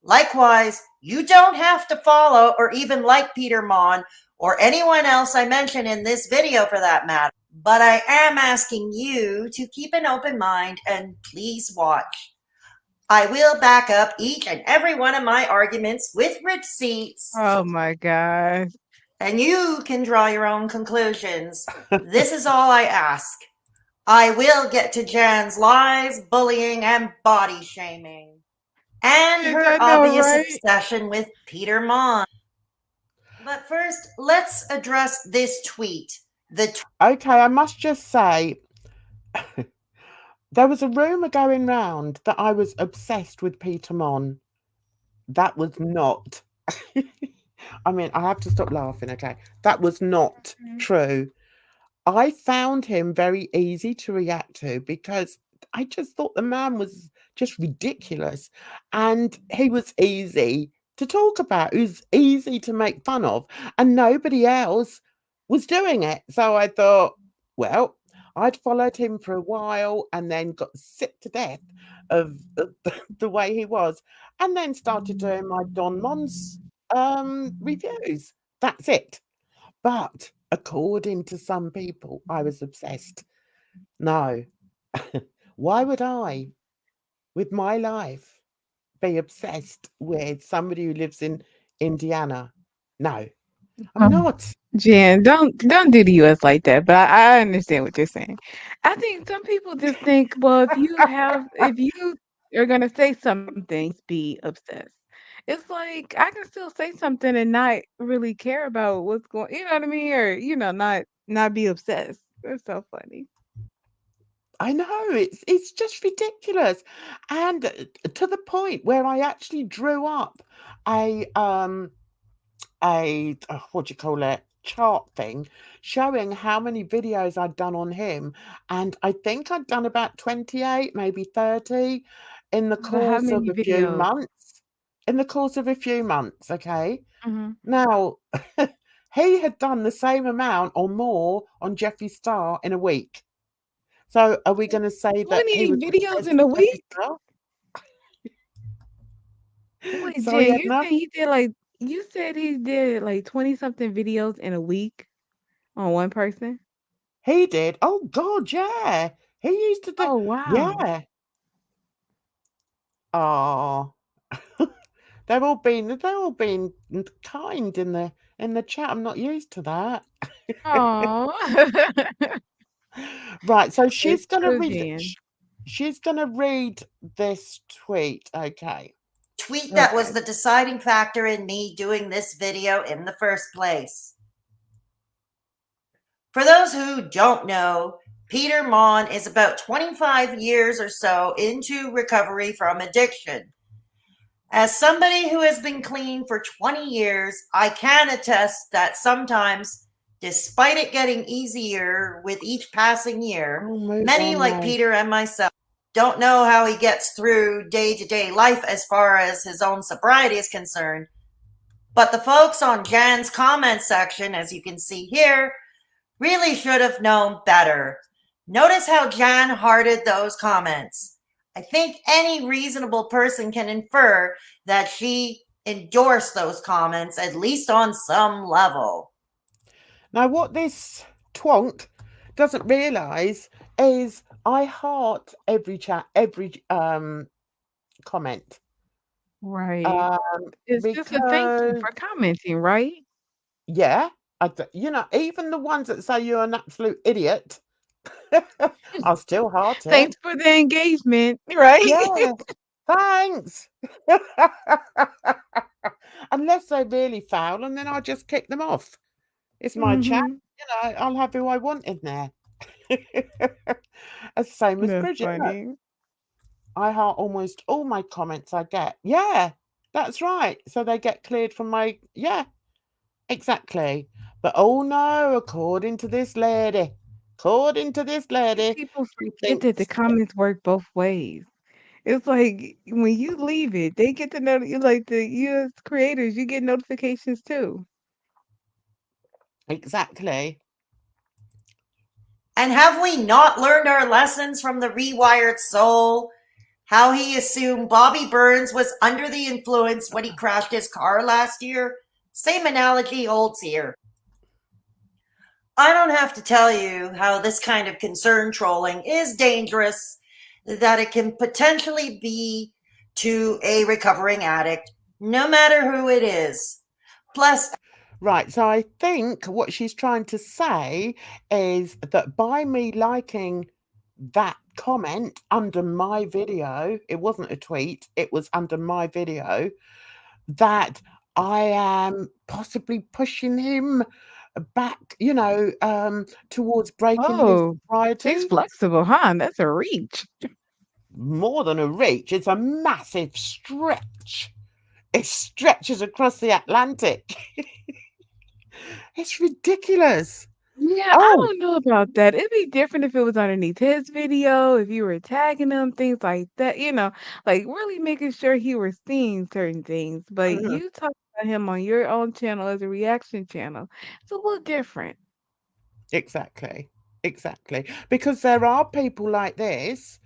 Likewise, you don't have to follow or even like Peter Mon or anyone else I mention in this video for that matter. But I am asking you to keep an open mind and please watch. I will back up each and every one of my arguments with receipts. Oh my God. And you can draw your own conclusions. This is all I ask. I will get to Jan's lies, bullying, and body shaming. And her obvious obsession with Peter Mon. But first, let's address this tweet. Okay, I must just say, there was a rumour going round that I was obsessed with Peter Mon. That was not. I mean, I have to stop laughing, okay? That was not true. I found him very easy to react to because I just thought the man was just ridiculous. And he was easy to talk about. He was easy to make fun of. And nobody else was doing it. So I thought, well, I'd followed him for a while and then got sick to death of the way he was. And then started doing my Don Mons reviews. That's it. But according to some people, I was obsessed. No. Why would I, with my life, be obsessed with somebody who lives in Indiana? No, I'm not. Jen, don't do the US like that, but I understand what you're saying. I think some people just think, well, if you are gonna say something, be obsessed. It's like I can still say something and not really care about what's going, you know what I mean, or not be obsessed. That's so funny. I know, it's just ridiculous. And to the point where I actually drew up a what do you call it, chart thing showing how many videos I'd done on him, and I think I'd done about 28, maybe 30 in the But how course of many a few videos? months. In the course of a few months, okay? Mhm. Now, he had done the same amount or more on Jeffree Star in a week. So are we going to say that he 20 was videos obsessed in a with Jeffree week? Star? Wait, Sorry, Jen, Edna? you said he did like 20 something videos in a week on one person? He did. Oh God, yeah. He used to do. Oh, wow. Yeah. Oh, they're all being kind in the chat. I'm not used to that. Oh. Right. So It's true, Jen. she's gonna read this tweet. Okay. Tweet that was the deciding factor in me doing this video in the first place. For those who don't know, Peter Mon is about 25 years or so into recovery from addiction. As somebody who has been clean for 20 years, I can attest that sometimes, despite it getting easier with each passing year, many like Peter and myself don't know how he gets through day-to-day life as far as his own sobriety is concerned. But the folks on Jan's comment section, as you can see here, really should have known better. Notice how Jan hearted those comments. I think any reasonable person can infer that she endorsed those comments, at least on some level. Now, what this twonk doesn't realise is I heart every chat, every comment. Right. Um, It's just a thank you because for commenting, right? yeah, even the ones that say you're an absolute idiot, I'll still heart it. Thanks for the engagement, right? Yeah, thanks. Unless they're really foul, and then I'll just kick them off. It's my chat, Mhm. I'll have who I want in there. It's the same as That's Bridget. Look, funny. I heart almost all my comments I get. Yeah, that's right. So they get cleared from my, yeah, exactly. But oh no, according to this I think lady, people she forget that the thinks, comments work both ways. It's like when you leave it, they get to know you like you as creators, you get notifications too. exactly. And have we not learned our lessons from the rewired soul? How he assumed Bobby Burns was under the influence when he crashed his car last year? Same analogy holds here. I don't have to tell you how this kind of concern trolling is dangerous, that it can potentially be to a recovering addict, no matter who it is. Plus, Right, so I think what she's trying to say is that by me liking that comment under my video, it wasn't a tweet, it was under my video, that I am possibly pushing him back, towards breaking his Oh, she's sobriety. flexible, huh? That's a reach. More than a reach, it's a massive stretch. It stretches across the Atlantic. It's ridiculous. Yeah, I Oh, don't know about that. It'd be different if it was underneath his video, if you were tagging him, things like that, like really making sure he was seeing certain things. But mhm. you talk about him on your own channel as a reaction channel. It's a little different. Exactly. Exactly. Because there are people like this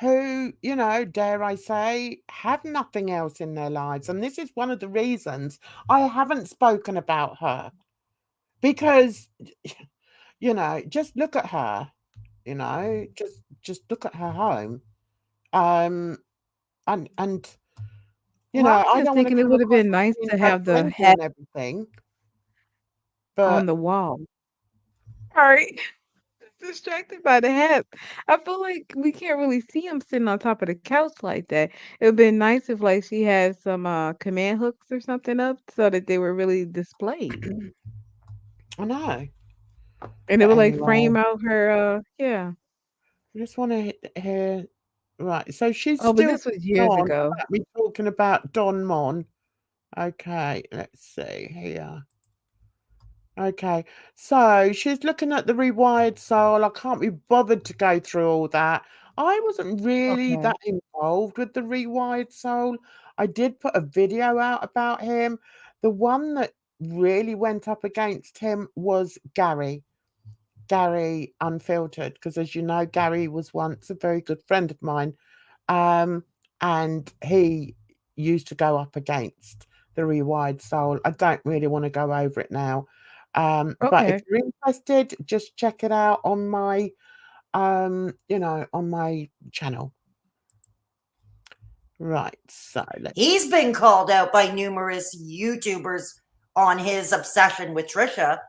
who, dare I say, have nothing else in their lives. And this is one of the reasons I haven't spoken about her. Because, just look at her, just look at her home. Um and Well, I was I just don't want to thinking it come would have across been as nice being to have the judgmental hat and everything, on but the wall. All right. Distracted by the hat. I feel like we can't really see him sitting on top of the couch like that. It would been nice if like she had some command hooks or something up so that they were really displayed. I know. And it But would like anyway, frame out her yeah. I just want to hear. Right, so she's Oh, but still this was years on ago. about me talking about Don Mon. Okay, let's see here. Okay, so she's looking at the rewired soul. I can't be bothered to go through all that. I wasn't really Okay. that involved with the rewired soul. I did put a video out about him. The one that really went up against him was Gary Unfiltered, because as you know, Gary was once a very good friend of mine. Um, and he used to go up against the Rewired Soul. I don't really want to go over it now. But if Okay. you're interested, just check it out on my on my channel. Right, so let's he's been called out by numerous YouTubers on his obsession with Trisha.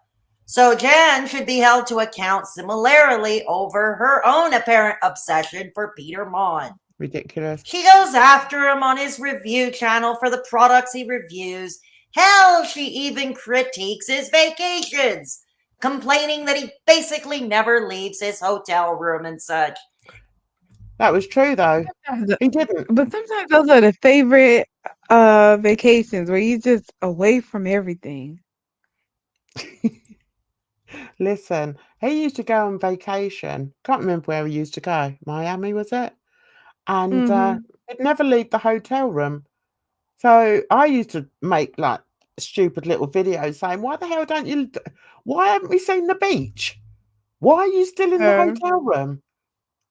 So Jan should be held to account similarly over her own apparent obsession for Peter Mon. ridiculous. She goes after him on his review channel for the products he reviews. Hell, she even critiques his vacations, complaining that he basically never leaves his hotel room and such. That was true though. Sometimes the- He didn't. But sometimes those are the favorite vacations where you just away from everything. Listen, he used to go on vacation. Can't remember where he used to go. Miami, was it? And Mhm. he'd never leave the hotel room. So I used to make like stupid little videos saying, "Why the hell don't you? Why haven't we seen the beach? Why are you still in the Uh, hotel room?"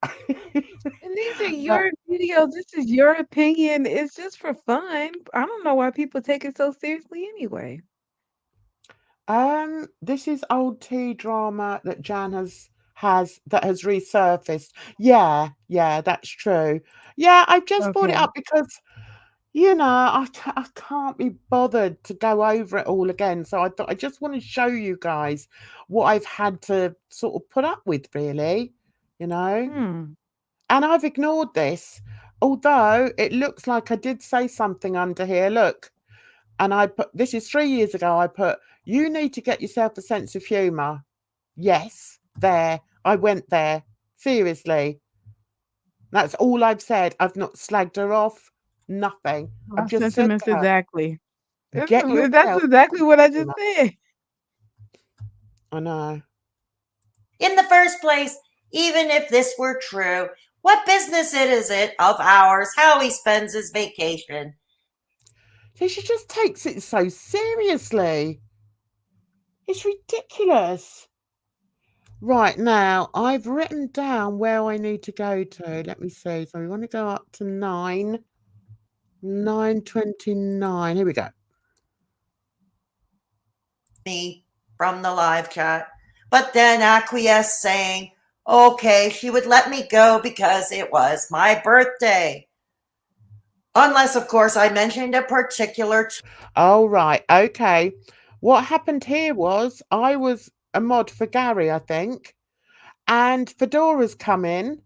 and these are But your videos. This is your opinion. It's just for fun. I don't know why people take it so seriously anyway. This is old tea drama that Jan has that has resurfaced. Yeah, yeah, that's true. Yeah, I just brought it Okay. up because I can't be bothered to go over it all again. So I thought I just want to show you guys what I've had to sort of put up with, really, you know. Hmm. And I've ignored this, although it looks like I did say something under here. Look, and I put this is 3 years ago. I put, you need to get yourself a sense of humour. Yes, there. I went there. Seriously. That's all I've said. I've not slagged her off. Nothing. I've My just said sentiments to her, exactly. get That's yourself exactly what I just humour. said. I know. In the first place, even if this were true, what business is it of ours how he spends his vacation? So she just takes it so seriously. It's ridiculous. Right, now, I've written down where I need to go to. Let me see. So we want to go up to 929. Here we go. Me from the live chat, but then acquiesced, saying, okay, she would let me go because it was my birthday. Unless, of course, I mentioned a particular. Oh, right. Okay. What happened here was I was a mod for Gary, I think, and Fedora's come in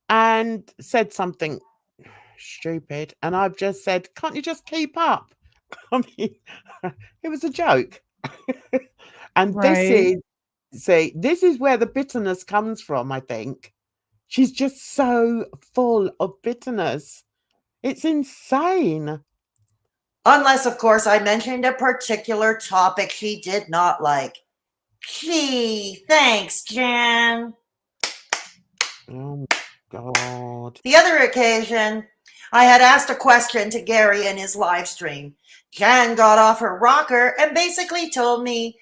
and said something stupid. And I've just said, can't you just keep up? I mean, it was a joke. And Right. this is where the bitterness comes from, I think. She's just so full of bitterness. It's insane. Unless, of course, I mentioned a particular topic she did not like. Gee, thanks, Jan. Oh, God. The other occasion, I had asked a question to Gary in his live stream. Jan got off her rocker and basically told me,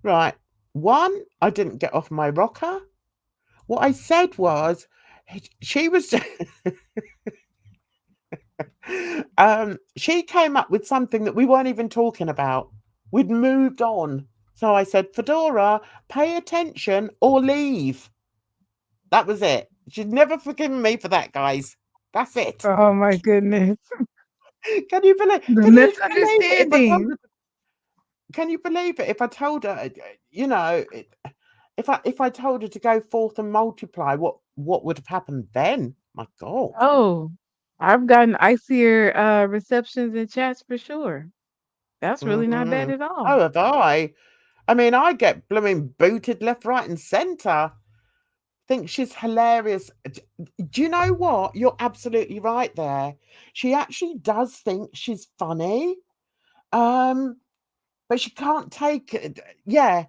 Right. One, I didn't get off my rocker. What I said was, she was, she came up with something that we weren't even talking about. We'd moved on. So I said, Fedora, pay attention or leave. That was it. She'd never forgiven me for that, guys. That's it. Oh my goodness. Can you believe? The Can you believe it? If I told misunderstanding. her, can you believe it? If I told her, you know, if I told her to go forth and multiply, what would have happened then? My God. Oh, I've gotten icier receptions and chats for sure. That's really not bad Mm. at all. So have I. I mean, I get blooming booted left, right, and centre. Think she's hilarious. Do you know what? You're absolutely right there. She actually does think she's funny. Um, but she can't take it. Yeah,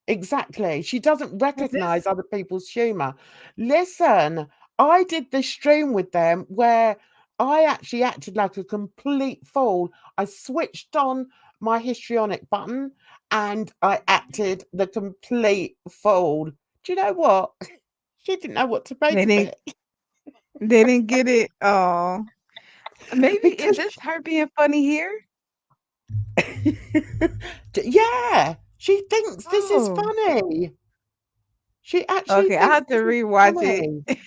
exactly. She doesn't Is recognize this other people's humor. Listen, I did this stream with them where I actually acted like a complete fool. I switched on my histrionic button and I acted the complete fool. Do you know what? She didn't know what to they make of didn't it they didn't get it? Oh, maybe is because this her being funny here? yeah, she thinks this is Oh, funny. She actually okay. I thinks have to this is rewatch it. funny.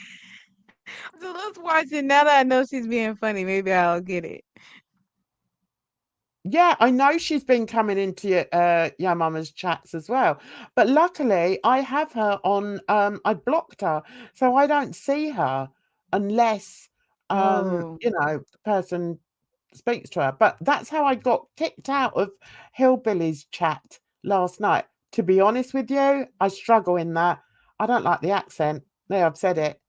So let's watch it now that I know she's being funny. Maybe I'll get it. Yeah, I know she's been coming into your mama's chats as well. But luckily I have her on I blocked her, so I don't see her unless Oh, the person speaks to her. But that's how I got kicked out of Hillbilly's chat last night. To be honest with you, I struggle in that. I don't like the accent. There, I've said it.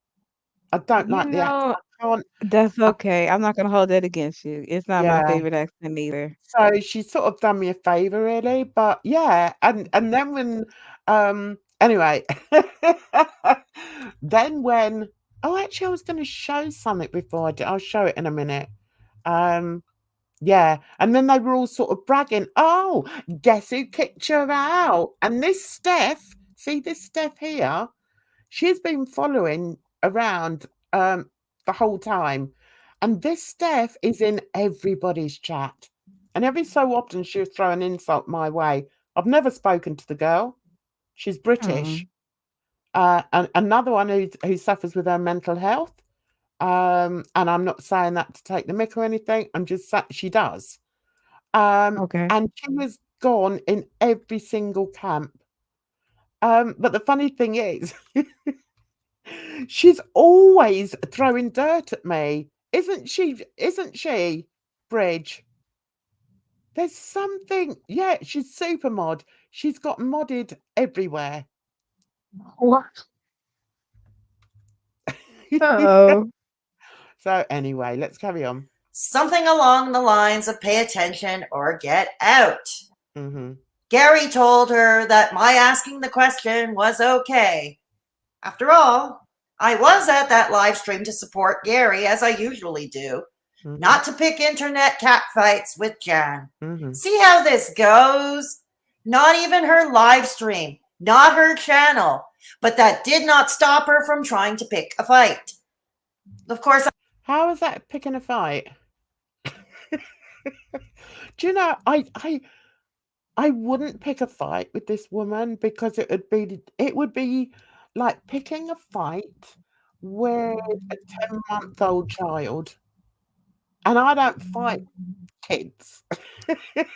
I don't you like the accent. know, I can't that's I, okay. I'm not gonna hold that against you. It's not my yeah. favorite accent either. So she sort of done me a favor really, but yeah, and then when anyway, then when oh actually I was going to show something before I did. I'll show it in a minute. Um yeah, and then they were all sort of bragging, oh, guess who kicked her out? And this Steph, see this Steph here, she's been following around the whole time. And this Steph is in everybody's chat. And every so often she'll throw an insult my way. I've never spoken to the girl. She's British. And another one who suffers with her mental health. And I'm not saying that to take the mick or anything. I'm just saying she does. Okay. And she was gone in every single camp. But the funny thing is, she's always throwing dirt at me. Isn't she? Isn't she, Bridge? There's something. Yeah, she's super mod. She's got modded everywhere. What? Uh-oh. So anyway, let's carry on. Something along the lines of pay attention or get out. Mm-hmm. Gary told her that my asking the question was okay. After all, I was at that live stream to support Gary as I usually do, not to pick internet catfights with Jan. See how this goes? Not even her live stream, not her channel, but that did not stop her from trying to pick a fight. Of course, How is that picking a fight? Do you know, I wouldn't pick a fight with this woman because it would be like picking a fight with a 10-month-old child. And I don't fight kids.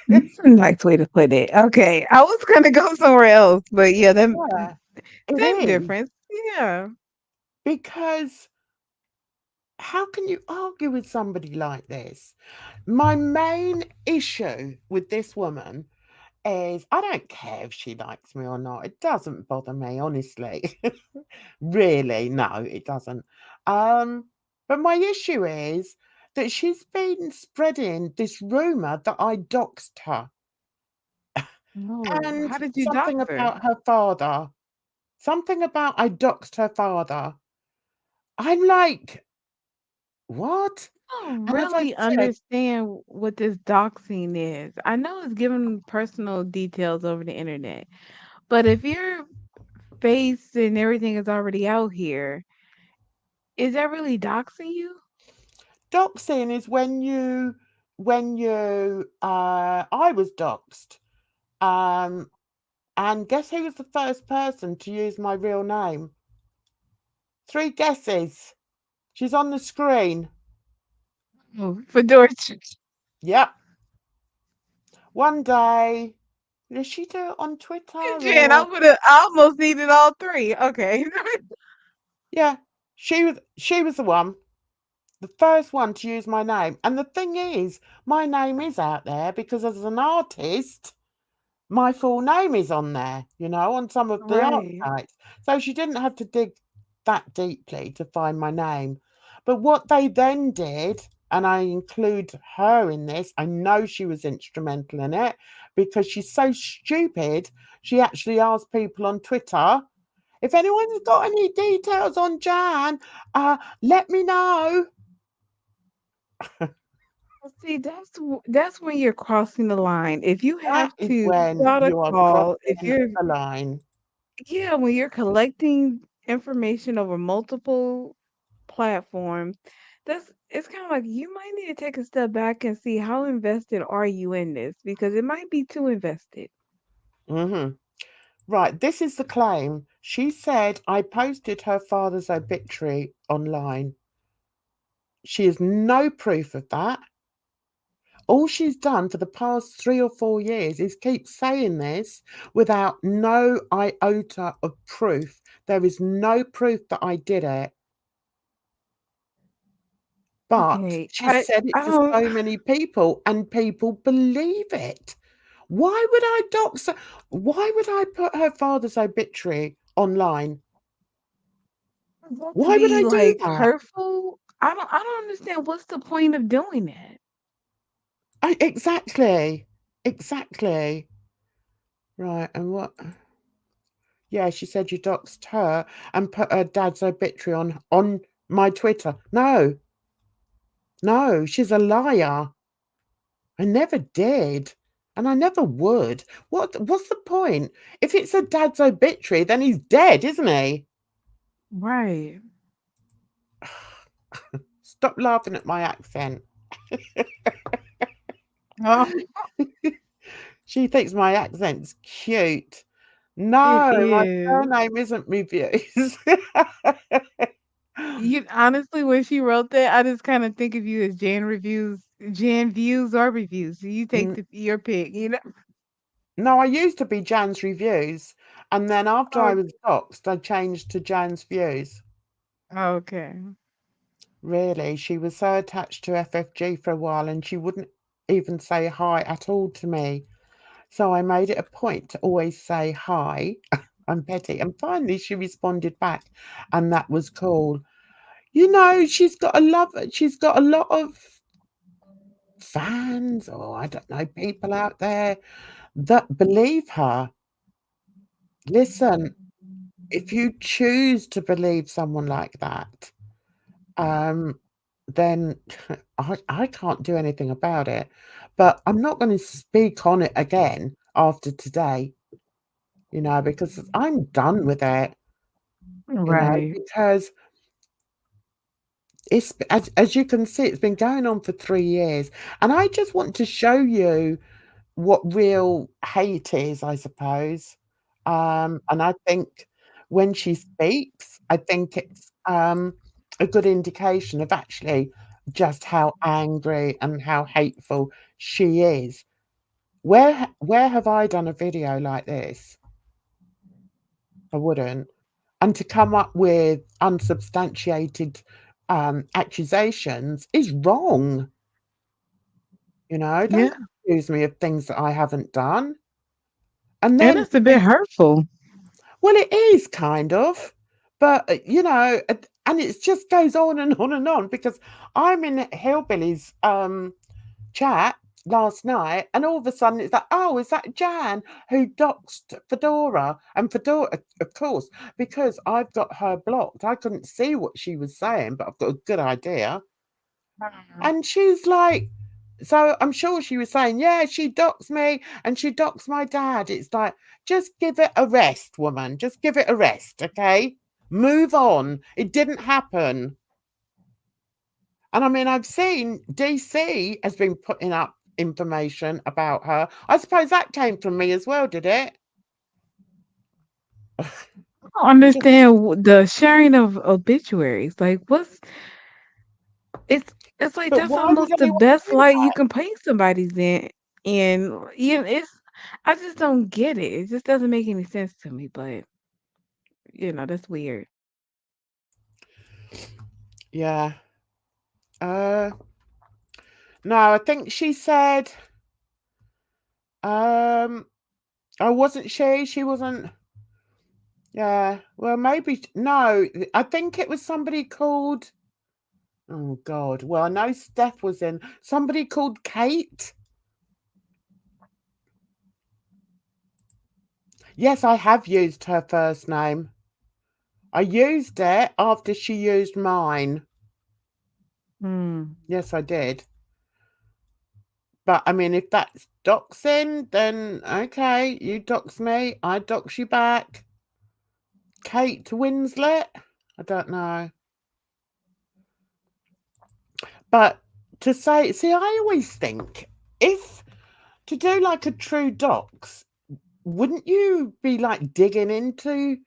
That's a nice way to put it. Okay. I was gonna go somewhere else, but yeah, Yeah, it same is. difference. Yeah. Because how can you argue with somebody like this? My main issue with this woman is I don't care if she likes me or not. It doesn't bother me, honestly. Really, no, it doesn't. But my issue is that she's been spreading this rumor that I doxed her Oh, and how did you something dox her? about her father. Something about I doxed her father. I'm like, what? I don't And as I really said, understand what this doxing is. I know it's giving personal details over the internet, but if your face and everything is already out here, is that really doxing you? doxing is when you I was doxed. And guess who was the first person to use my real name? 3 guesses. She's on the screen. Oh, for George. Yep. One day, did she do it on Twitter Jen, or? I almost needed all three. Okay. Yeah, she was the one, the first one to use my name. And the thing is, my name is out there because as an artist, my full name is on there, on some of the art Right. sites. So she didn't have to dig that deeply to find my name. But what they then did, and I include her in this, I know she was instrumental in it because she's so stupid. She actually asked people on Twitter, if anyone's got any details on Jan, let me know. Well, see, that's when you're crossing the line. If you That have is to when fill out a you are call, if crossing you're the line. yeah, when you're collecting information over multiple platforms, it's kind of like you might need to take a step back and see how invested are you in this because it might be too invested. Hmm. Right, this is the claim. She said I posted her father's obituary online. She has no proof of that. All she's done for the past 3 or 4 years is keep saying this without no iota of proof. There is no proof that I did it. But Okay, she said it I to don't. so many people and people believe it. Why would I dox her? Why would I put her father's obituary online? That could Why would be I do like that? hurtful. I don't understand what's the point of doing that. Exactly. Exactly. Right, and what? Yeah, she said you doxed her and put her dad's obituary on my Twitter. No, no, she's a liar. I never did. And I never would. What's the point? If it's a dad's obituary, then he's dead, isn't he? Right. Stop laughing at my accent. Oh, She thinks my accent's cute. It No, my is. surname isn't Reviews. You honestly, when she wrote that, I just kind of think of you as Jan Reviews, Jan Views or Reviews. So you take N your pick, you know? No, I used to be Jan's Reviews, and then after I Oh, was doxxed, I changed to Jan's Views. okay. Really, she was so attached to FFG for a while, and she wouldn't even say hi at all to me. So I made it a point to always say hi. I'm Betty. And finally she responded back, and that was cool. You know, she's got a lot of fans, or I don't know, people out there that believe her. Listen, if you choose to believe someone like that, then I can't do anything about it. But I'm not going to speak on it again after today, because I'm done with it, Right. because it's, as you can see, it's been going on for 3 years. And I just want to show you what real hate is, I suppose. And I think when she speaks, I think it's a good indication of actually just how angry and how hateful she is. Where have I done a video like this? I wouldn't. And to come up with unsubstantiated accusations is wrong. Don't Yeah. accuse me of things that I haven't done. And And then it's a bit hurtful. well, it is kind of, but, and it just goes on and on and on, because I'm in Hillbilly's, chat last night, and all of a sudden it's like, "Oh, is that Jan who doxed Fedora?" And Fedora, of course, because I've got her blocked, I couldn't see what she was saying, but I've got a good idea. And she's like, so I'm sure she was saying, yeah, she doxed me and she doxed my dad. It's like, just give it a rest, woman. Just give it a rest, okay? Move on. It didn't happen. And I mean, I've seen DC has been putting up information about her. I suppose that came from me as well, did it? I don't understand the sharing of obituaries. Like, it's like But that's why would almost the anyone best do light you that? can paint somebody's in. And it's I just don't get it. It just doesn't make any sense to me. But that's weird. Yeah. Uh, no, I think she said, um, I wasn't she wasn't. Yeah, well, maybe no. I think it was somebody called. Oh God! Well, I know Steph was in. Somebody called Kate. Yes, I have used her first name. I used it after she used mine. Hmm. Yes, I did. But I mean, if that's doxing, then okay, you dox me, I dox you back. Kate Winslet? I don't know. But to say, see, I always think, if to do like a true dox, wouldn't you be like digging into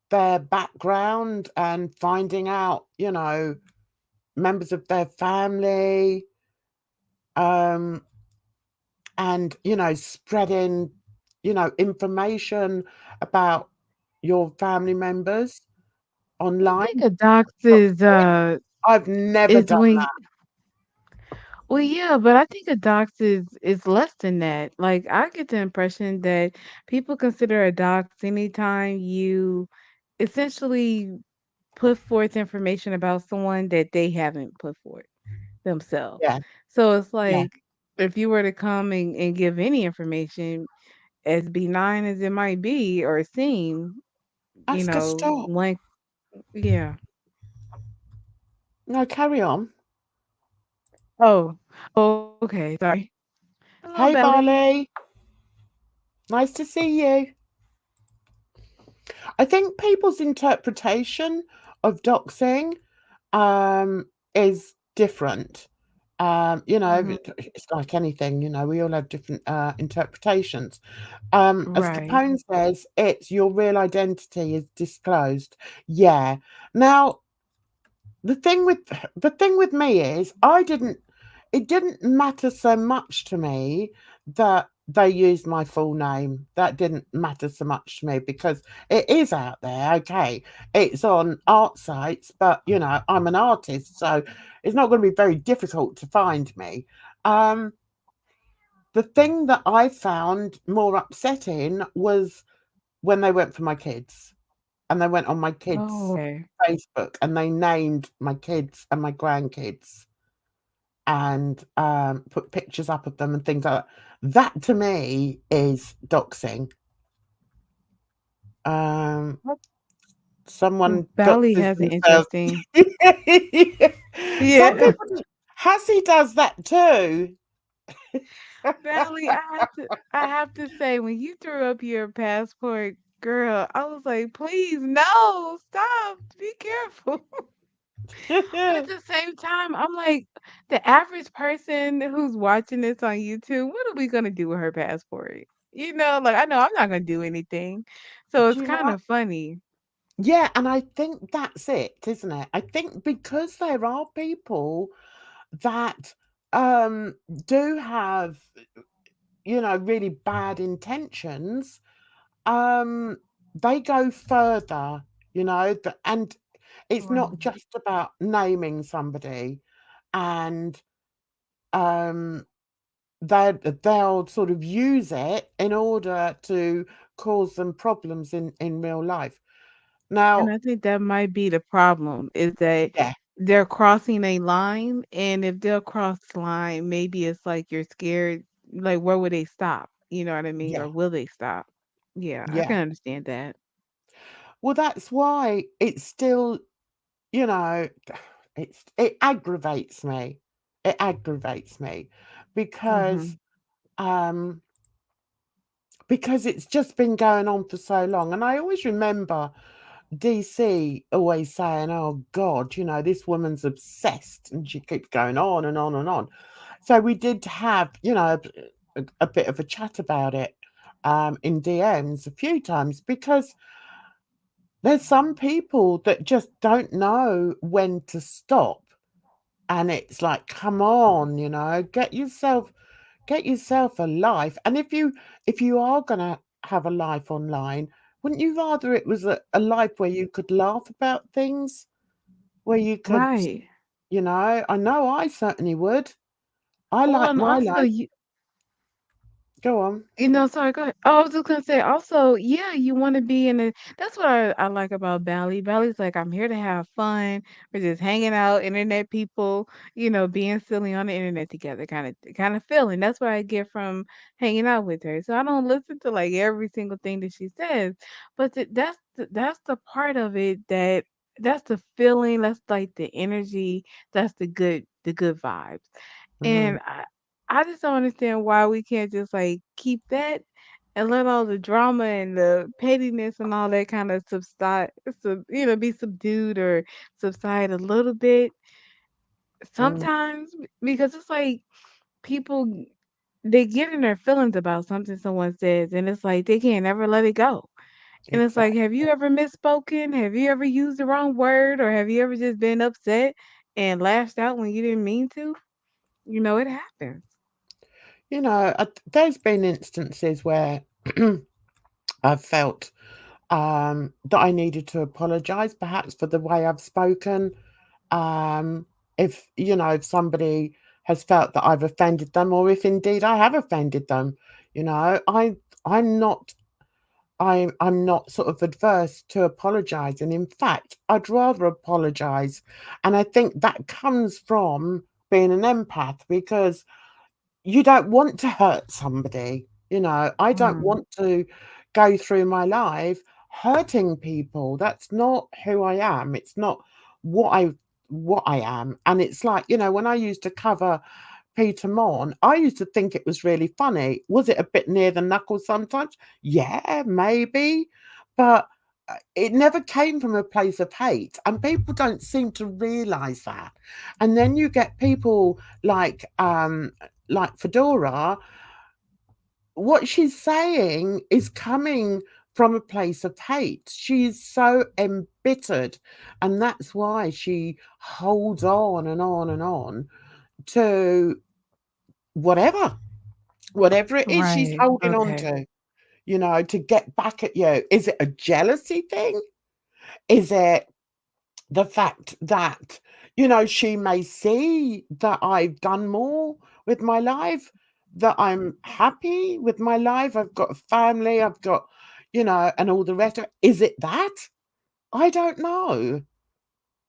their background and finding out, members of their family, um, and, spreading, information about your family members I online? think a dox is I've never is done when that. well, yeah, but I think a dox is less than that. Like I get the impression that people consider a dox anytime you essentially put forth information about someone that they haven't put forth themselves. Yeah, So it's yeah. like if you were to come and give any information, as benign as it might be or seem, Ask a stop. one yeah. No, carry on. Oh, okay, sorry. Hello, Hey, Belly. Barley. Nice to see you. I think people's interpretation of doxing is different. You know, Mhm. it's like anything, you know, we all have different interpretations. As Right. Capone says, it's your real identity is disclosed. Yeah. Now, the thing with me is it didn't matter so much to me that they used my full name. That didn't matter so much to me because it is out there. Okay, it's on art sites, but you know, I'm an artist, so it's not going to be very difficult to find me. um the thing that I found more upsetting was when they went for my kids, and they went on my Oh, kids' okay. Facebook and they named my kids and my grandkids and put pictures up of them and things like that. That to me is doxing. Um, someone Bali doxes has an themselves. interesting. Some Yeah. people do. Hassie does that too. Bali, I have to say, when you threw up your passport, girl, I was like, please, no, stop, be careful. But at the same time, I'm like, the average person who's watching this on YouTube, what are we gonna do with her passport? Like I know I'm not gonna do anything. So Do it's you know kind what? of funny. Yeah, and I think that's it, isn't it? I think because there are people that do have, you know, really bad intentions, um they go further, you know, and it's not Right. just about naming somebody, and um they'll sort of use it in order to cause them problems in real life. And Now, I think that might be the problem is that yeah, they're crossing a line, and if they'll cross the line, maybe it's like you're scared, like where would they stop? You know what I mean? yeah, Or will they stop? Yeah, I yeah. can understand that. Well, that's why it's still, you know, it aggravates me. It aggravates me because Mhm. um because it's just been going on for so long. And I always remember DC always saying, "Oh God, you know, this woman's obsessed," and she keeps going on and on and on. So we did have, you know, a bit of a chat about it in DMs a few times because there's some people that just don't know when to stop. And it's like, come on, you know, get yourself a life. And if you are gonna have a life online, wouldn't you rather it was a life where you could laugh about things, where you could, Right. I know I certainly would. I Well, like and my also life. Go on. Sorry, go ahead. Oh, I was just gonna say also, yeah, you want to be in a that's what I like about Bali. Bali's like, I'm here to have fun. We're just hanging out, internet people, being silly on the internet together, kind of feeling. That's what I get from hanging out with her. So I don't listen to like every single thing that she says, but that's the part of it that's the feeling, that's like the energy, that's the good vibes. Mhm. And I just don't understand why we can't just like keep that and let all the drama and the pettiness and all that kind of be subdued or subside a little bit Mm, sometimes because it's like people they get in their feelings about something someone says and it's like they can't ever let it go. And it's like, exactly. have you ever misspoken? Have you ever used the wrong word? Or have you ever just been upset and lashed out when you didn't mean to? It happens. There's been instances where I've felt that I needed to apologize, perhaps for the way I've spoken. If somebody has felt that I've offended them, or if indeed I have offended them, you know, I I'm not I'm not sort of adverse to apologizing. In fact, I'd rather apologize. And I think that comes from being an empath because you don't want to hurt somebody. I don't Mm, want to go through my life hurting people. That's not who I am. It's not what I am. And it's like, when I used to cover Peter Mon, I used to think it was really funny. Was it a bit near the knuckles sometimes? Yeah, maybe. But it never came from a place of hate, and people don't seem to realize that. And then you get people like Fedora. What she's saying is coming from a place of hate. She's so embittered, and that's why she holds on and on and on to whatever it is she's Right. holding on Okay. to, to get back at you. Is it a jealousy thing? Is it the fact that, she may see that I've done more with my life, that I'm happy with my life, I've got a family, I've got, and all the rest of it. Is it that? I don't know.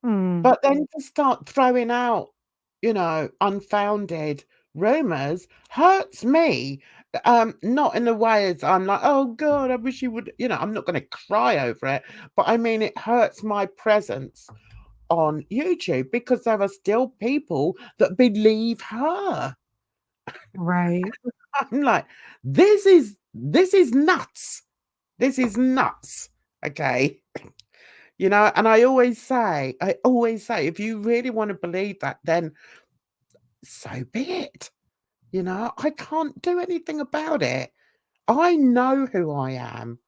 Hmm. But then to start throwing out, unfounded rumors hurts me. Not in the way as I'm like, oh God, I wish you would, I'm not going to cry over it. But I mean, it hurts my presence on YouTube because there are still people that believe her. Right. I'm like, this is nuts. This is nuts. Okay. And I always say, if you really want to believe that, then so be it. I can't do anything about it. I know who I am,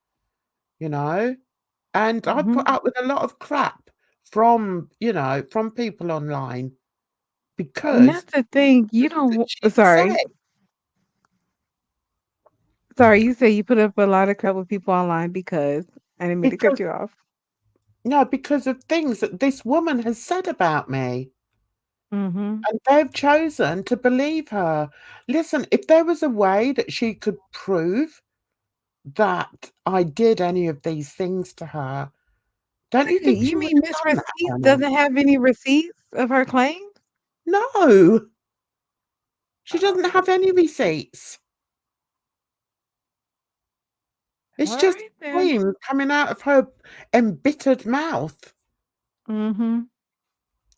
you know, and I put Mhm. up with a lot of crap from people online And because that's the thing, you things don't that wa she sorry. said. Sorry, you say you put up a lot of crap with people online because I didn't mean to cut Because you off. no, because of things that this woman has said about me. Mhm. And they've chosen to believe her. Listen, if there was a way that she could prove that I did any of these things to her, don't you Wait, think you she would mean Miss have done that Receipts by now? doesn't have any receipts of her claims? No, she doesn't Oh, have any receipts. It's just alright then. cream coming out of her embittered mouth. Mhm.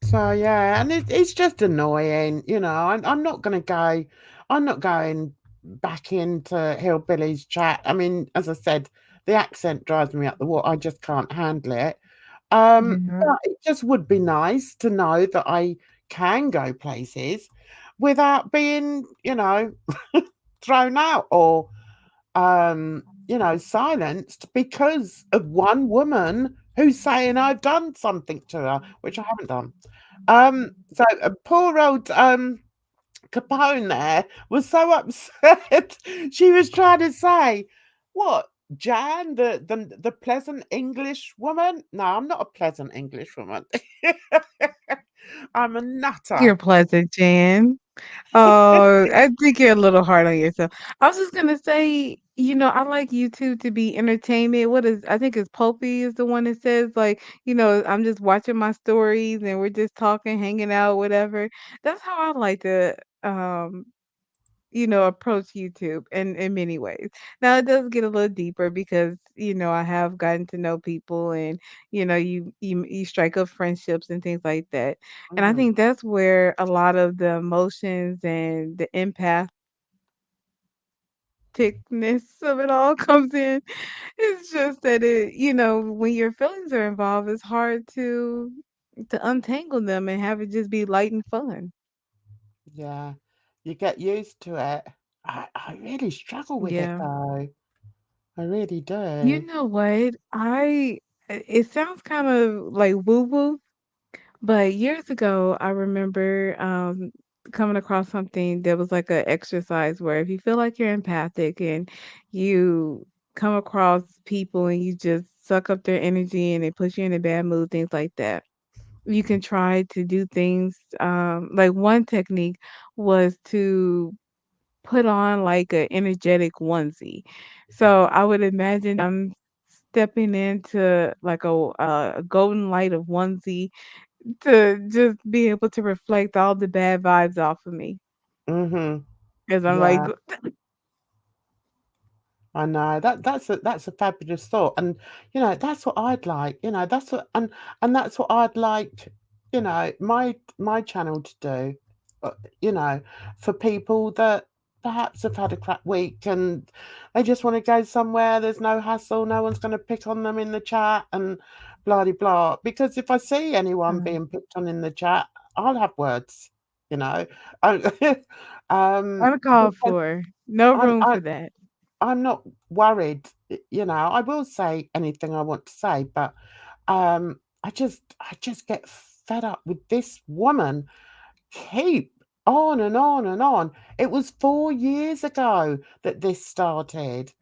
So yeah, and it's just annoying, I'm not going to go. I'm not going back into Hillbilly's chat. I mean, as I said, the accent drives me up the wall. I just can't handle it. Yeah. But it just would be nice to know that I can go places without being, thrown out or silenced because of one woman who's saying I've done something to her, which I haven't done. So poor old Capone there was so upset. She was trying to say, "What, Jan, the pleasant English woman? No, I'm not a pleasant English woman. I'm a nutter." You're pleasant, Jan. Oh, I think you're a little hard on yourself. I was just gonna say, I like YouTube to be entertainment. I think it's Popey is the one that says like, I'm just watching my stories and we're just talking, hanging out, whatever. That's how I like to approach YouTube in many ways. Now it does get a little deeper because, I have gotten to know people and, you strike up friendships and things like that. And I Mm, think that's where a lot of the emotions and the empathicness of it all comes in. It's just that when your feelings are involved, it's hard to untangle them and have it just be light and fun. yeah, you get used to it. I really struggle with it Yeah. though. I really You do. know what? It sounds kind of like woo-woo, but years ago, I remember coming across something that was like an exercise where if you feel like you're empathic and you come across people and you just suck up their energy and they put you in a bad mood, things like that. You can try to do things like one technique was to put on like a energetic onesie. So I would imagine I'm stepping into like a golden light of onesie to just be able to reflect all the bad vibes off of me. Mhm. Because I'm like, Yeah. I know that's a fabulous thought, and that's what I'd like. That's what and that's what I'd like. My channel to do. uh, For people that perhaps have had a crap week and they just want to go somewhere. There's no hassle. No one's going to pick on them in the chat and blah de blah. Because if I see anyone being picked on in the chat, I'll have words. You know, I, Uncalled because for. No I'm room for that. I'm not worried. You know, I will say anything I want to say, but I just get fed up with this woman keep on and on and on. It was 4 years ago that this started,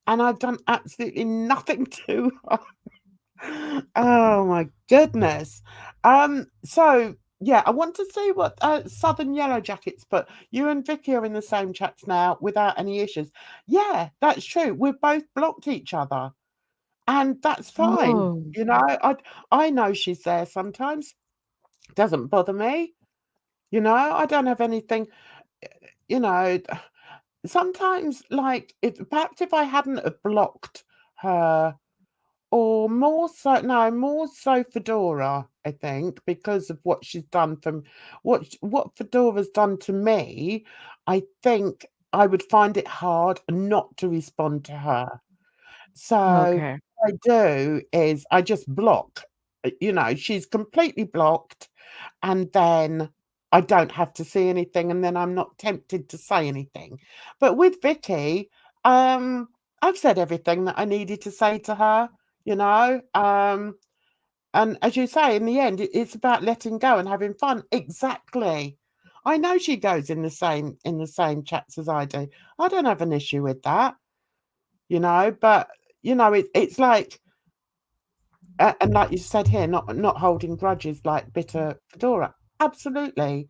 and I've done absolutely nothing to her. Oh my goodness. So yeah, I want to see what Southern Yellow Jackets put. You and Vicky are in the same chats now without any issues. Yeah, that's true. We've both blocked each other, and that's fine. Oh, You know, I know she's there sometimes. Doesn't bother me. You know, I don't have anything. You know, sometimes like if perhaps if I hadn't have blocked her, or more so Fedora, I think, because of what she's done from what Fedora's done to me, I think I would find it hard not to respond to her. So okay. what I do is I just block. You know, she's completely blocked, and then I don't have to see anything, and then I'm not tempted to say anything. But with Vicky, I've said everything that I needed to say to her, you know. And as you say, in the end, it's about letting go and having fun. Exactly. I know she goes in the same chats as I do. I don't have an issue with that, you know. But you know, it's like, and like you said here, not holding grudges like bitter Fedora. Absolutely,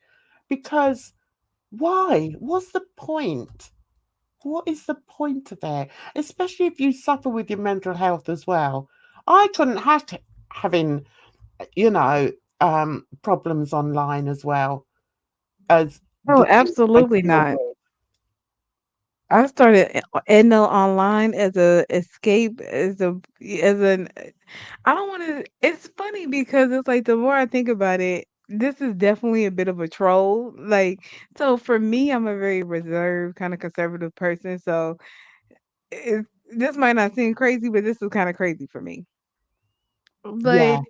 because why? What's the point? What is the point of it? Especially if you suffer with your mental health as well. I couldn't having you know problems online as well as Oh, the things I absolutely deal not. with. I started Edna online as a escape, as an. I don't want to. It's funny because it's like the more I think about it, this is definitely a bit of a troll. Like, so for me, I'm a very reserved, kind of conservative person. So it, this might not seem crazy, but this is kind of crazy for me. Yeah, But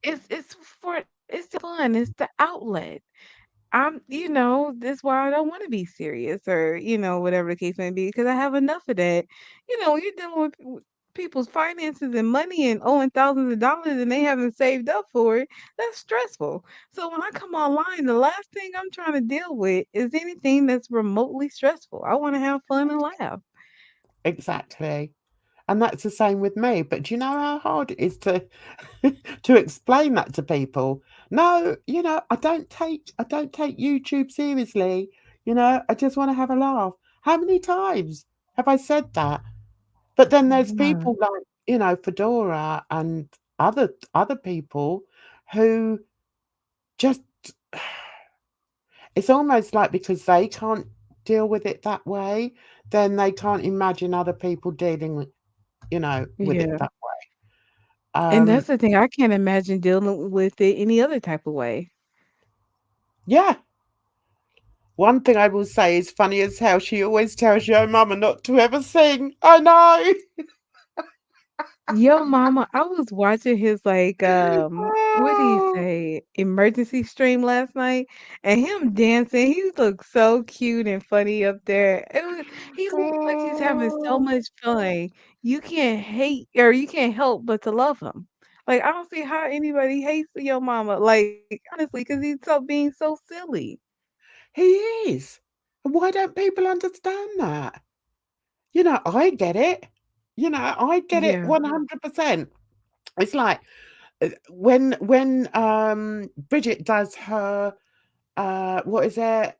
it's the fun, it's the outlet. That's why I don't want to be serious or, whatever the case may be, because I have enough of that. When you're dealing with people's finances and money and owing thousands of dollars and they haven't saved up for it, that's stressful. So when I come online, the last thing I'm trying to deal with is anything that's remotely stressful. I want to have fun and laugh. exactly. And that's the same with me. But do you know how hard it is to to explain that to people? No, you know, I don't take YouTube seriously. You know, I just want to have a laugh. How many times have I said that? But then there's Yeah. people like, you know, Fedora and other people who just it's almost like because they can't deal with it that way, then they can't imagine other people dealing with, you know, with it Yeah. that way. And Um, that's the thing. I can't imagine dealing with it any other type of way. yeah. One thing I will say is funny as hell. She always tells your mama not to ever sing. I know. Yo, mama, I was watching his what did he Oh, say? Emergency stream last night, and him dancing. He looked so cute and funny up there. He looks like he's having so oh. much fun. You can't hate or you can't help but to love him. Like I don't see how anybody hates your mama. Like honestly, because he's being so silly. He is. Why don't people understand that? You know, I get it. You know, I get it Yeah. 100%. It's like when Bridget does her what is it?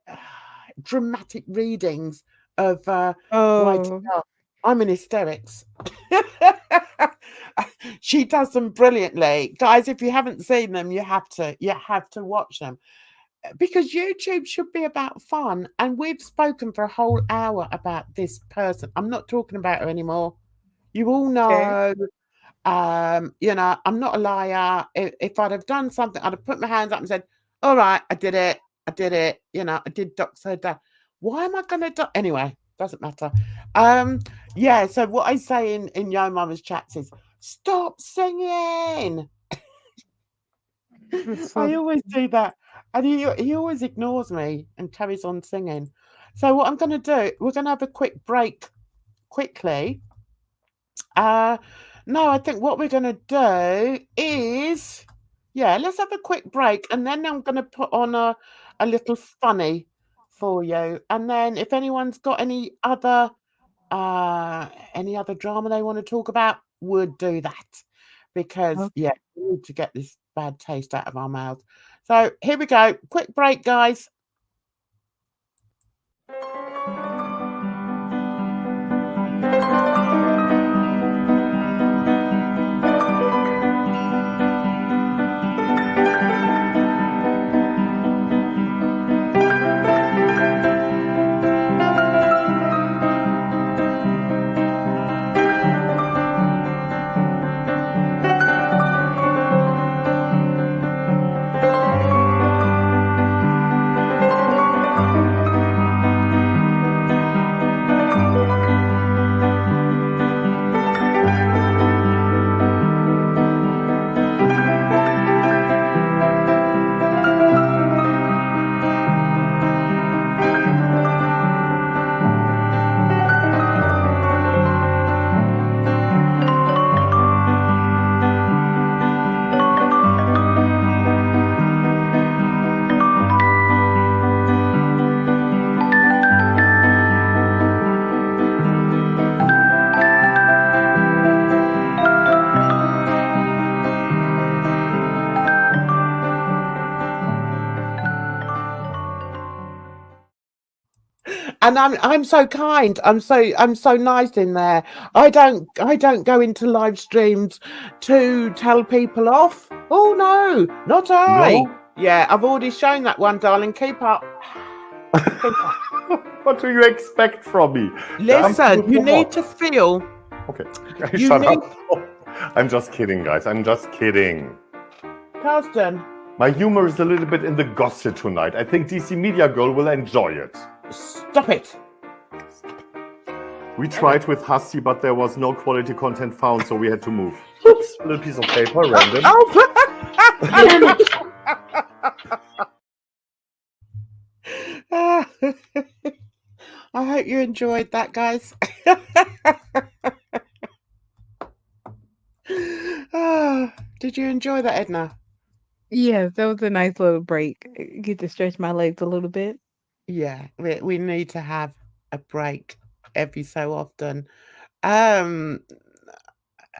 Dramatic readings of Oh, YTR. I'm in hysterics. She does them brilliantly. Guys, if you haven't seen them, you have to watch them. Because YouTube should be about fun, and we've spoken for a whole hour about this person. I'm not talking about her anymore. You all okay. know, you know, I'm not a liar. If I'd have done something, I'd have put my hands up and said, "All right, I did it. I did it." You know, I did dox her down. Why am I gonna do anyway? Doesn't matter. Um, yeah. So what I say in Yo Mama's chats is stop singing. So I always do that, and he always ignores me and carries on singing. So what I'm gonna do? We're gonna have a quick break quickly. Uh, no, I think what we're gonna do is, yeah, let's have a quick break, and then I'm gonna put on a little funny for you, and then if anyone's got any other drama they want to talk about, would do that because okay. yeah, we need to get this bad taste out of our mouths. So here we go, quick break, guys. And I'm so kind. I'm so nice in there. I don't go into live streams to tell people off. Oh no, not I. No? Yeah, I've already shown that one, darling. Keep up. Keep up. What do you expect from me? Listen, you need to feel. Okay, You shut need, up. I'm just kidding, guys. I'm just kidding. Carsten. My humor is a little bit in the gossip tonight. I think DC Media Girl will enjoy it. Stop it. We tried with Husty, but there was no quality content found, so we had to move. Oops, little piece of paper, random. I hope you enjoyed that, guys. Did you enjoy that, Edna? Yes, that was a nice little break. Get to stretch my legs a little bit. Yeah, we need to have a break every so often. Um,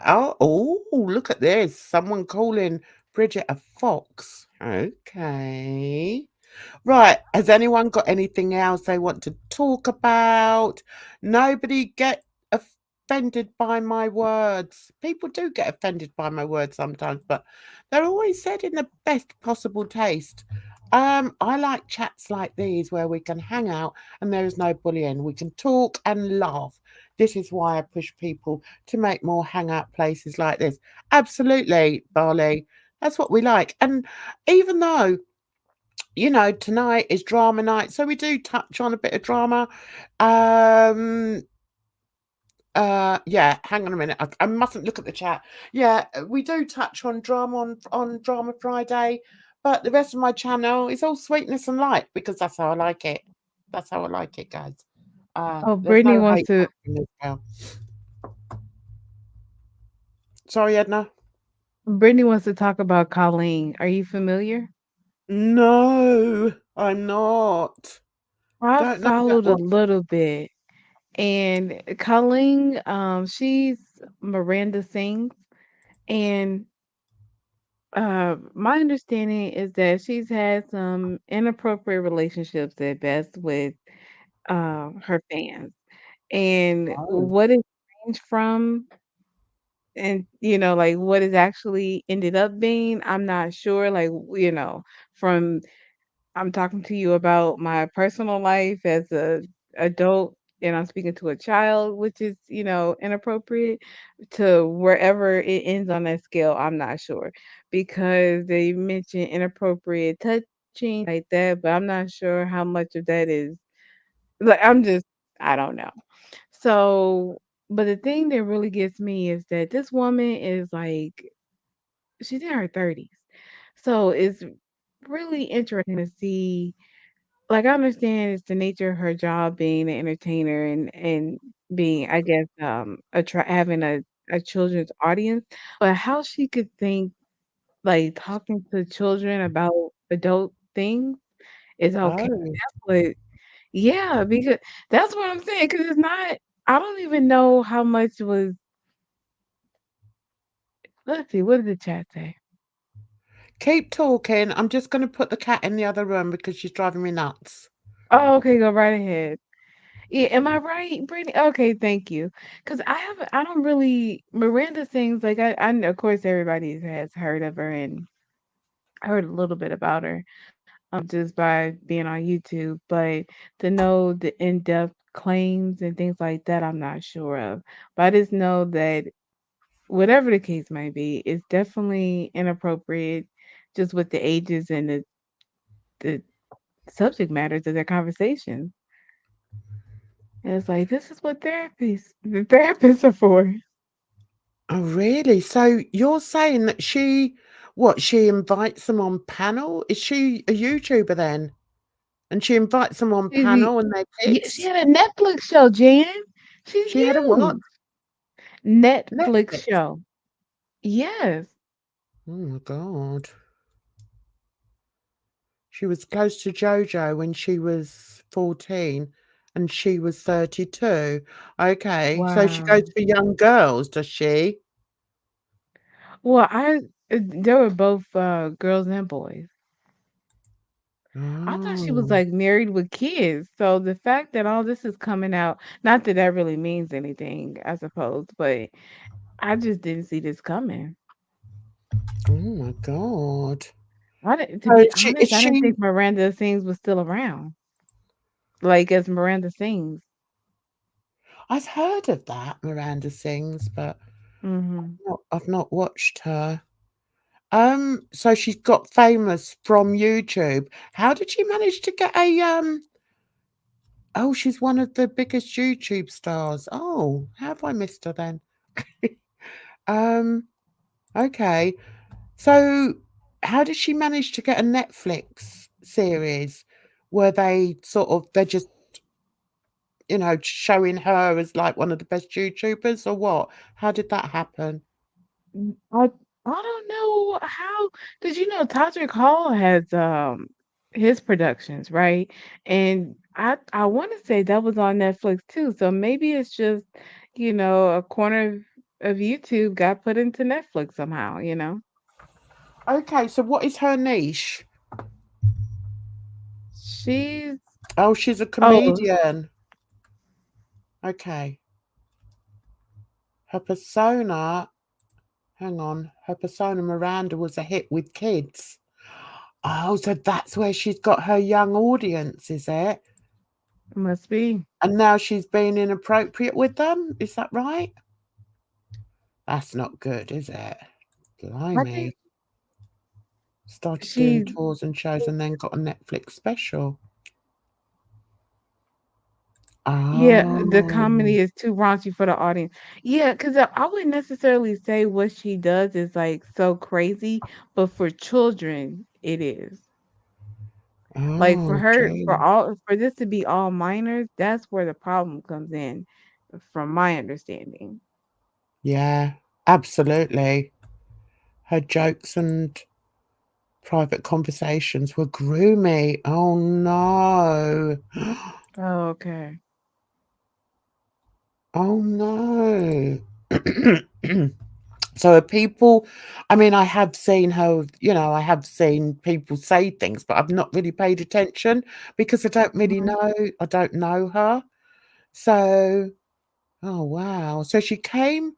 oh, look at this. Someone calling Bridget a fox. Okay. Right. Has anyone got anything else they want to talk about? Nobody get offended by my words. People do get offended by my words sometimes, but they're always said in the best possible taste. I like chats like these where we can hang out and there is no bullying. We can talk and laugh. This is why I push people to make more hangout places like this. Absolutely, Barley. That's what we like. And even though tonight is drama night, so we do touch on a bit of drama. Yeah, hang on a minute. I mustn't look at the chat. Yeah, we do touch on drama on Drama Friday, but the rest of my channel is all sweetness and light because that's how I like it. That's how I like it, guys. Oh, There's Brittany no wants hate to in this girl. Sorry, Edna. Brittany wants to talk about Colleen. Are you familiar? No, I'm not. I Don't know that followed a one. little bit. And Colleen, she's Miranda Sings. And my understanding is that she's had some inappropriate relationships at best with her fans. And Oh. what it ranged from and like what it actually ended up being, I'm not sure. Like, from I'm talking to you about my personal life as a adult and I'm speaking to a child, which is, inappropriate, to wherever it ends on that scale, I'm not sure. Because they mention inappropriate touching like that, but I'm not sure how much of that is Like, I don't know. So, but the thing that really gets me is that this woman is like, she's in her 30s. So it's really interesting to see. Like, I understand it's the nature of her job being an entertainer and being, I guess, having a children's audience, but how she could think like talking to children about adult things is okay. Oh, That's what, yeah, because that's what I'm saying. Because it's not. I don't even know how much was. Let's see. What did the chat say? keep talking. I'm just going to put the cat in the other room because she's driving me nuts. Oh, okay. Go right ahead. Yeah, am I right, Brittany? Okay, thank you. Because I don't really Miranda sings like I know, of course everybody has heard of her and heard a little bit about her, just by being on YouTube, but to know the in-depth claims and things like that, I'm not sure of. But I just know that whatever the case may be, it's definitely inappropriate, just with the ages and the subject matters of their conversations. And it's like this is what the therapists are for. Oh, really? So you're saying that she invites them on panel? Is she a YouTuber then? And she invites them on She, panel and their yeah, she kids? had a Netflix show, Jan. She's She had a what? huge. Netflix Netflix. show. Yes. Oh my God. She was close to JoJo when she was 14 and she was 32. Okay, so she goes Wow. for young girls, does she? Well, they were both girls and boys. I thought she was Oh, like married with kids. So the fact that all this is coming out, not that that really means anything, I suppose, but I just didn't see this coming. oh my God. I didn't, to So be is honest, I didn't she think Miranda Sings was still around. Like as Miranda Sings. I've heard of that, Miranda Sings, but Hmm. I've not watched her. So she's got famous from YouTube. How did she manage to get oh, she's one of the biggest YouTube stars. Oh, how have I missed her then? Um, okay. So how did she manage to get a Netflix series where they're just, showing her as like one of the best YouTubers or what? How did that happen? I don't know how, because Todrick Hall has his productions, right? And I want to say that was on Netflix too. So maybe it's just, a corner of YouTube got put into Netflix somehow. Okay, so what is her niche? She's Oh, she's a oh, comedian. Okay. Her persona, hang on, her persona Miranda was a hit with kids. Oh, so that's where she's got her young audience, is it? must be. And now she's being inappropriate with them? Is that right? That's not good, is it? I think Blimey. Started doing she tours and shows and then got a Netflix special. Yeah, the Oh, comedy is too raunchy for the audience. Yeah, because I wouldn't necessarily say what she does is like so crazy, but for children, it is. Like oh, gee. for this to be all minors, that's where the problem comes in, from my understanding. Yeah, absolutely. Her jokes and private conversations were groomy. Oh no. Oh, okay. Oh no. So are people I mean, I have seen her, I have seen people say things, but I've not really paid attention because I don't really Mhm. know. I don't know her. So, oh wow. So she came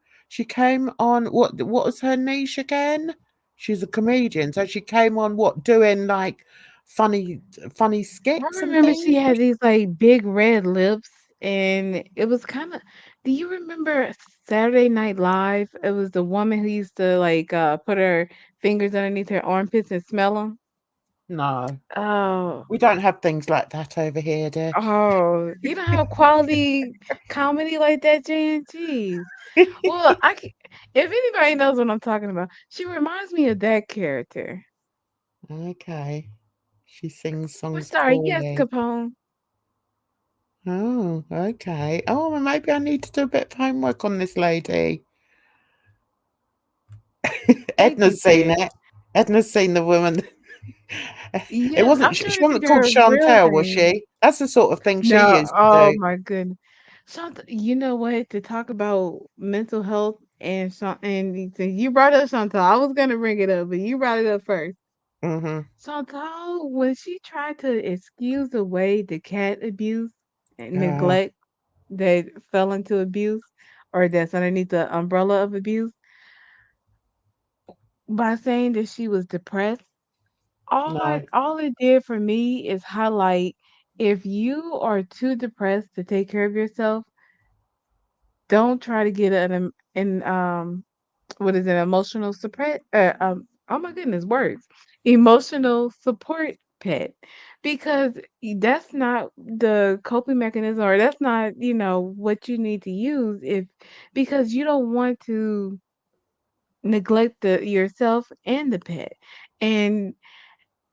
on what was her niche again? She's a comedian. So she came on what doing like funny funny I skits and remember she things? had these like big red lips, and it was kind of. Do you remember Saturday Night Live? It was the woman who used to like put her fingers underneath her armpits and smell them. No. Oh, We don't have things like that over here, dear. oh, you don't have quality comedy like that, Jan? Jeez. Well, if anybody knows what I'm talking about, she reminds me of that character. Okay. She sings We're songs sorry, yes, poorly. Capone. Oh, okay. Oh, well, maybe I need to do a bit of homework on this lady. Hate to Edna's say seen it. it. Edna's seen the woman. It Yeah, wasn't. I'm trying She to wasn't think of called her real Chantel, was name. she? That's the sort of thing she No, used to oh do. my goodness. You know what? To talk about mental health and you brought up Chantal. I was gonna bring it up, but you brought it up first. Mm-hmm. Chantal, when she tried to excuse away the cat abuse and Yeah. neglect that fell into abuse or that's underneath the umbrella of abuse by saying that she was depressed, No. all it did for me is highlight if you are too depressed to take care of yourself, don't try to get an what is it, emotional support oh my goodness, words. Emotional support pet. Because that's not the coping mechanism or that's not, what you need to use if because you don't want to neglect the yourself and the pet. And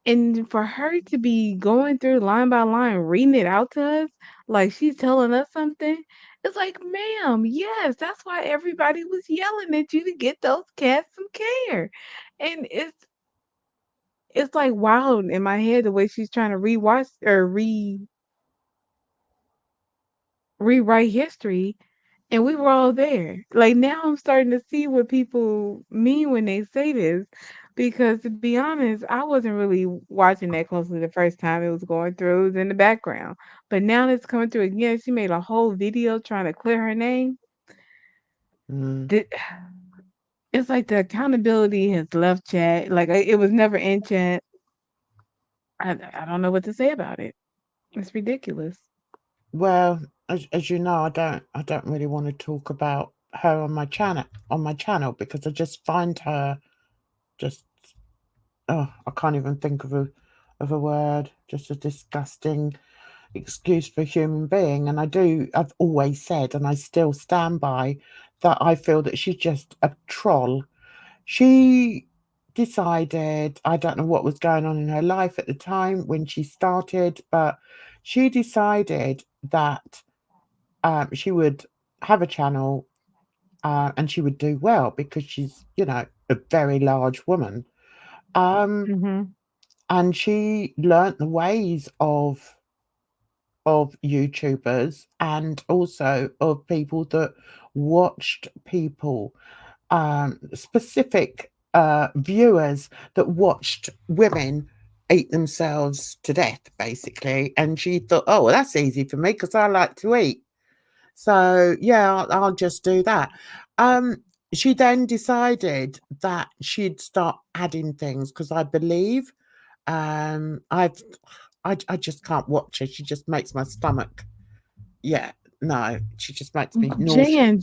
and for her to be going through line by line, reading it out to us, like she's telling us something, it's like, ma'am, yes, that's why everybody was yelling at you to get those cats some care. And it's like wild in my head the way she's trying to rewatch or rewrite history. And we were all there. Like now I'm starting to see what people mean when they say this. Because to be honest, I wasn't really watching that closely the first time it was going through. It was in the background. But now that it's coming through again, she made a whole video trying to clear her name. Mm. Th- It's like the accountability has left chat. Like it was never in chat. I don't know what to say about it. It's ridiculous. Well, as you know, I don't really want to talk about her on my channel because I just find her just I can't even think of a word, just a disgusting excuse for a human being. And I've always said, and I still stand by, that I feel that she's just a troll. She decided, I don't know what was going on in her life at the time when she started, but she decided that she would have a channel and she would do well because she's, a very large woman. Um, Hmm. and she learnt the ways of YouTubers and also of people that watched people, specific viewers that watched women eat themselves to death, basically. And she thought, oh, well, that's easy for me because I like to eat. So yeah, I'll just do that. She then decided that she'd start adding things because I believe I've I just can't watch her. She just makes my stomach. Yeah, no, she just makes me nauseous. Jan,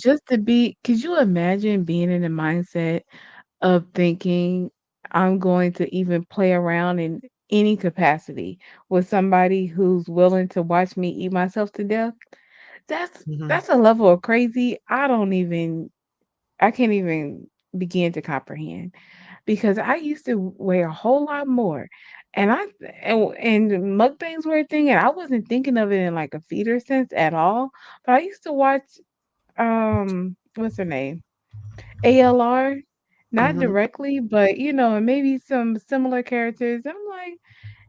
could you imagine being in the mindset of thinking I'm going to even play around in any capacity with somebody who's willing to watch me eat myself to death? Mhm, That's a level of crazy I can't even begin to comprehend because I used to weigh a whole lot more. And and mukbangs were a thing, and I wasn't thinking of it in like a feeder sense at all. But I used to watch what's her name? ALR, not mhm, directly, but and maybe some similar characters. I'm like,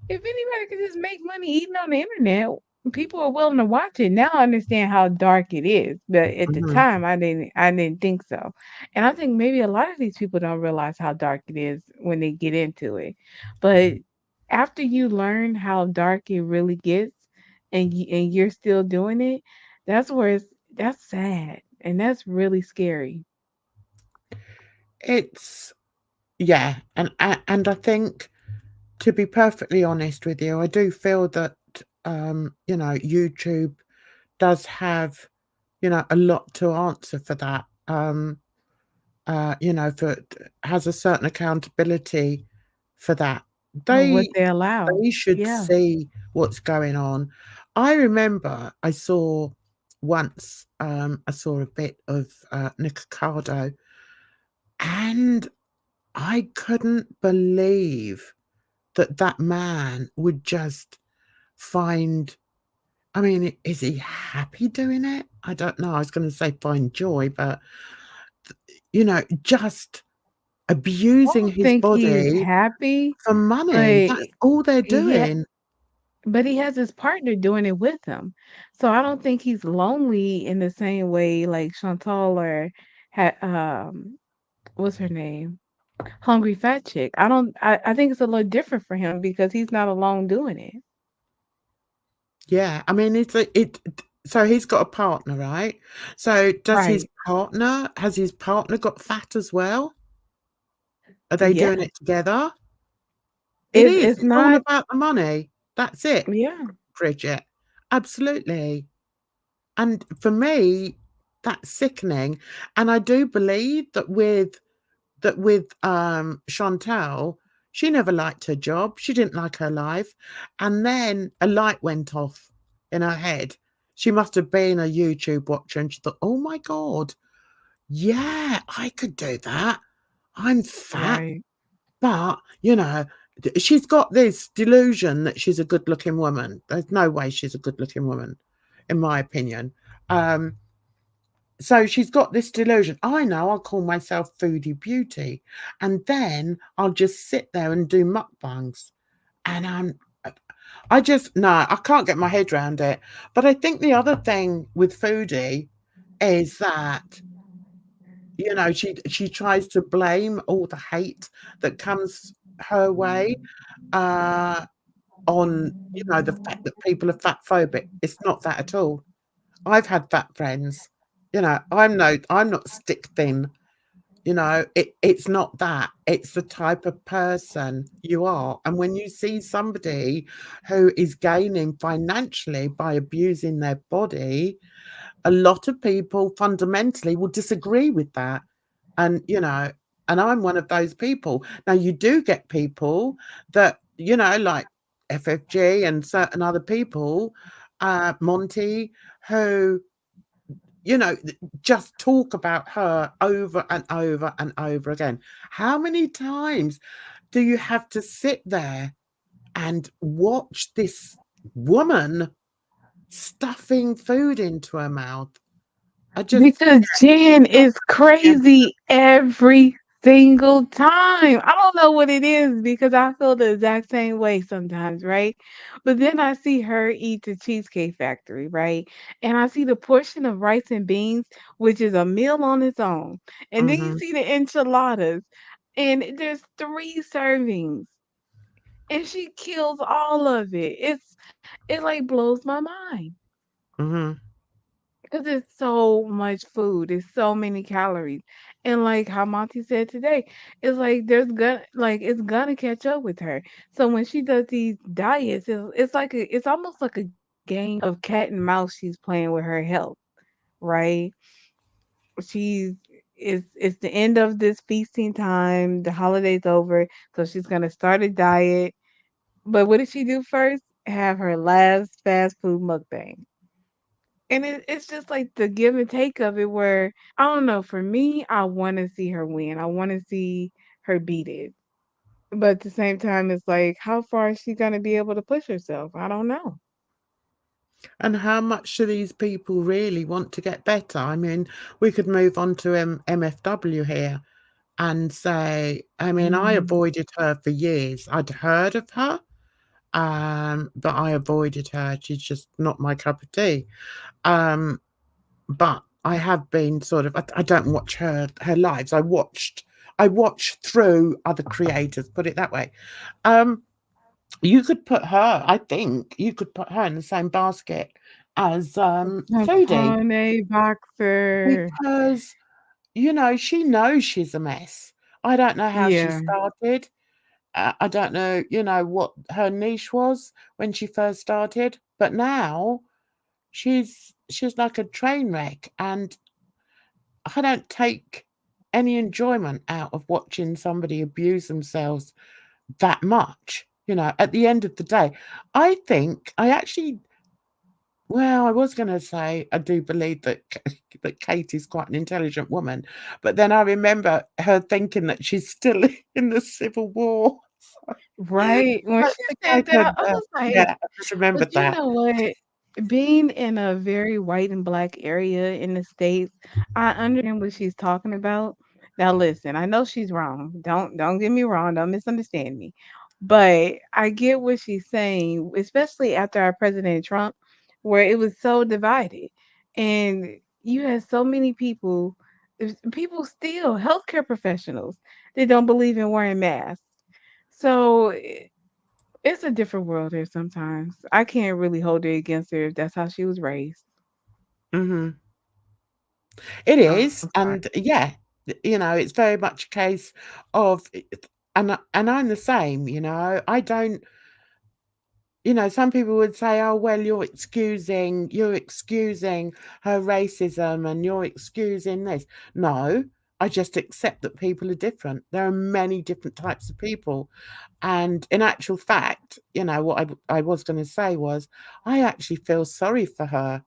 if anybody could just make money eating on the internet, people are willing to watch it. Now I understand how dark it is, but at the mhm. time I didn't think so. And I think maybe a lot of these people don't realize how dark it is when they get into it. But after you learn how dark it really gets and you're still doing it, that's sad and that's really scary. It's yeah, and I think, to be perfectly honest with you, I do feel that YouTube does have, a lot to answer for that. For has a certain accountability for that what they they allow. they should Yeah. see what's going on. I remember I saw once, I saw a bit of Nick Ricardo, and I couldn't believe that that man would just find. I mean, is he happy doing it? I don't know. I was going to say find joy, but just I abusing don't his think he's body happy, for but money. That's all they're he ha doing. but he has his partner doing it with him. So I don't think he's lonely in the same way like Chantal or what's her name? Hungry Fat Chick. I think it's a little different for him because he's not alone doing it. Yeah, I mean, so he's got a partner, right? So Right. has his partner got fat as well? Are they Yeah. doing it together? It is. It's It's all not. about the money. That's it, Yeah. Bridget. Absolutely. And for me, that's sickening. And I do believe that with Chantal, she never liked her job. She didn't like her life. And then a light went off in her head. She must have been a YouTube watcher and she thought, oh my God, yeah, I could do that. I'm fat. Right. But, she's got this delusion that she's a good looking woman. There's no way she's a good looking woman, in my opinion. So she's got this delusion. I know, I'll call myself Foodie Beauty. And then I'll just sit there and do mukbangs. And no, I can't get my head around it. But I think the other thing with Foodie is that, she tries to blame all the hate that comes her way on, the fact that people are fat phobic. It's not that at all. I've had fat friends. I'm not stick thin. It's not that. It's the type of person you are. And when you see somebody who is gaining financially by abusing their body, a lot of people fundamentally will disagree with that. And, and I'm one of those people. Now, you do get people that, like FFG and certain other people, Monty, who just talk about her over and over and over again. How many times do you have to sit there and watch this woman stuffing food into her mouth? Because Jen is Yeah. crazy every single time. I don't know what it is because I feel the exact same way sometimes, right? But then I see her eat the Cheesecake Factory, right? And I see the portion of rice and beans, which is a meal on its own. And then you Mhm, see the enchiladas, and there's 3 servings, and she kills all of it. It like blows my mind. mhm. Because it's so much food, it's so many calories. And like how Monty said today, it's like it's gonna catch up with her. So when she does these diets, it's almost like a game of cat and mouse she's playing with her health, right? She's it's the end of this feasting time, the holiday's over, so she's gonna start a diet. But what did she do first? Have her last fast food mukbang. And it's just like the give and take of it where I don't know, for me, I wanna see her win. I wanna see her beat it. But at the same time, it's like, how far is she gonna be able to push herself? I don't know. And how much do these people really want to get better? I mean, we could move on to MFW here and say, I mean, I Mhm. avoided her for years. I'd heard of her, but I avoided her. She's just not my cup of tea. But I have been sort of, I don't watch her lives. I watched through other creators, put it that way. You could put her, I think you could put her in the same basket as Foodie, Pone boxer. because she knows she's a mess. I don't know how she Yeah. started. I don't know, what her niche was when she first started, but now she's like a train wreck, and I don't take any enjoyment out of watching somebody abuse themselves that much. At the end of the day, I think I actually, well, I was going to say I do believe that Kate is quite an intelligent woman, but then I remember her thinking that she's still in the Civil War. Right. When I she think I said that, could, I was like, yeah, I just remembered but you that. know what? Being in a very white and black area in the States, I understand what she's talking about. Now listen, I know she's wrong. Don't get me wrong, don't misunderstand me. But I get what she's saying, especially after our President Trump, where it was so divided. And you had so many people, people still, healthcare professionals, that don't believe in wearing masks. So it's a different world there sometimes. I can't really hold it against her if that's how she was raised. Mhm. It is, I'm sorry. and yeah, it's very much a case of, and I'm the same. I don't. Some people would say, "Oh, well, you're excusing her racism, and you're excusing this." No, I just accept that people are different. There are many different types of people, and in actual fact, what I was going to say was, I actually feel sorry for her.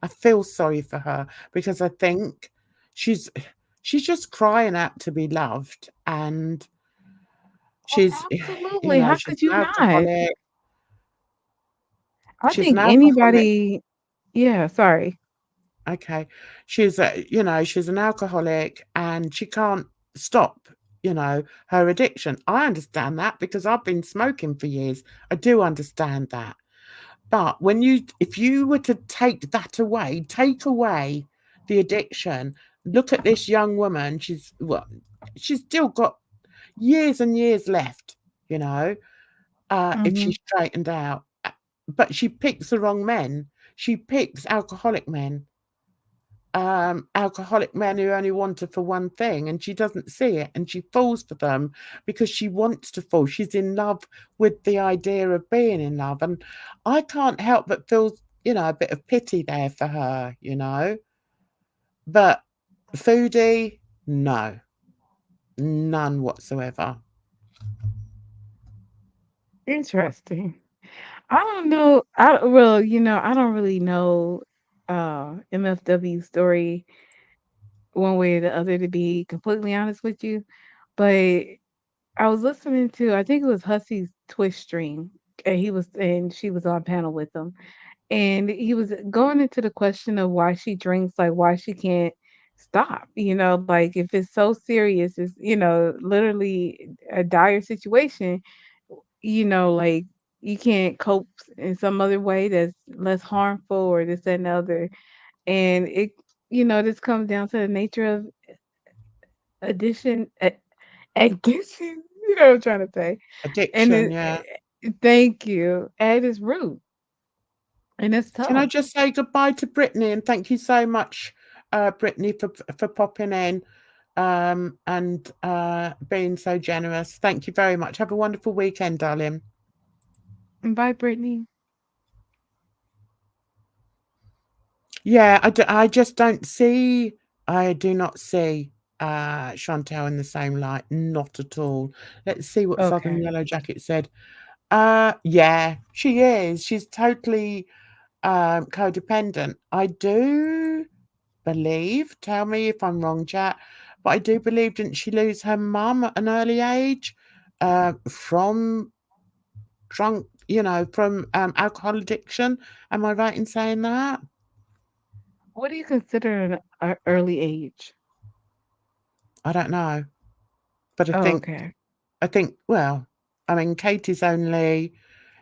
I feel sorry for her because I think she's she's just crying out to be loved, and Oh, she's absolutely. How she's could you an not? alcoholic. I She's an think alcoholic. anybody, yeah, sorry. Okay. She's an alcoholic, and she can't stop, her addiction. I understand that because I've been smoking for years. I do understand that. But if you were to take away the addiction, look at this young woman. She's still got years and years left, if Hmm. she's straightened out. But she picks the wrong men. She picks alcoholic men who only want her for one thing, and she doesn't see it, and she falls for them because she wants to fall. She's in love with the idea of being in love, and I can't help but feel a bit of pity there for her. But Foodie, no, none whatsoever. Interesting. I don't know. I don't really know MFW story one way or the other, to be completely honest with you. But I was listening to, I think it was Hussy's Twitch stream, and she was on panel with him, and he was going into the question of why she drinks, like why she can't stop. Like if it's so serious, it's literally a dire situation. Like you can't cope in some other way that's less harmful or this that, and the other, and this comes down to the nature of addition, addiction. You know what I'm trying to say, and Addiction, yeah. thank you, at its root, and it's Can I tough. just say goodbye to Brittany, and thank you so much, Brittany, for popping in, and being so generous. Thank you very much. Have a wonderful weekend, darling. And bye, Brittany. Yeah, I just don't see. I do not see Chantel in the same light. Not at all. Let's see what Southern Okay. Yellow Jacket said. Yeah, she is. She's totally codependent. I do believe, tell me if I'm wrong, chat, but I do believe, didn't she lose her mum at an early age from alcohol addiction? Am I right in saying that? What do you consider an early age? I don't know, but Oh, okay. well, I mean, Katie's only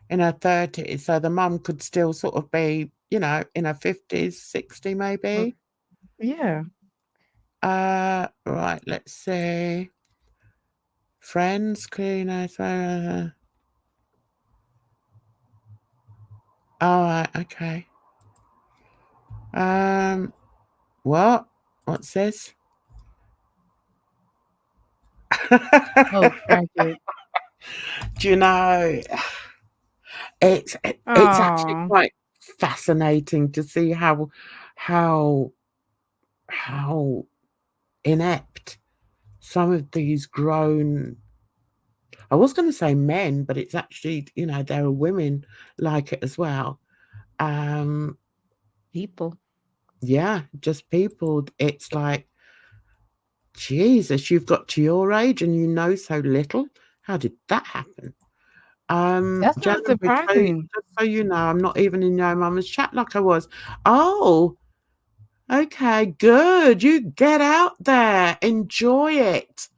in her 30s, so the mum could still sort of be, in her 50s, 60 Mm, maybe. yeah. Right, let's see. Friends, cleaners. All right, okay. What? What's this? Oh, crack it. Do you know, it's actually Oh, quite fascinating to see how how inept some of these grown I was going to say men, but it's actually, you know, there are women like it as well. People. Yeah, just people. It's like, Jesus, you've got to your age and you know so little. How did that happen? That's not January 2, surprising. just so you know, I'm not even in your mama's chat like I was. Oh, okay, good. You get out there. Enjoy it.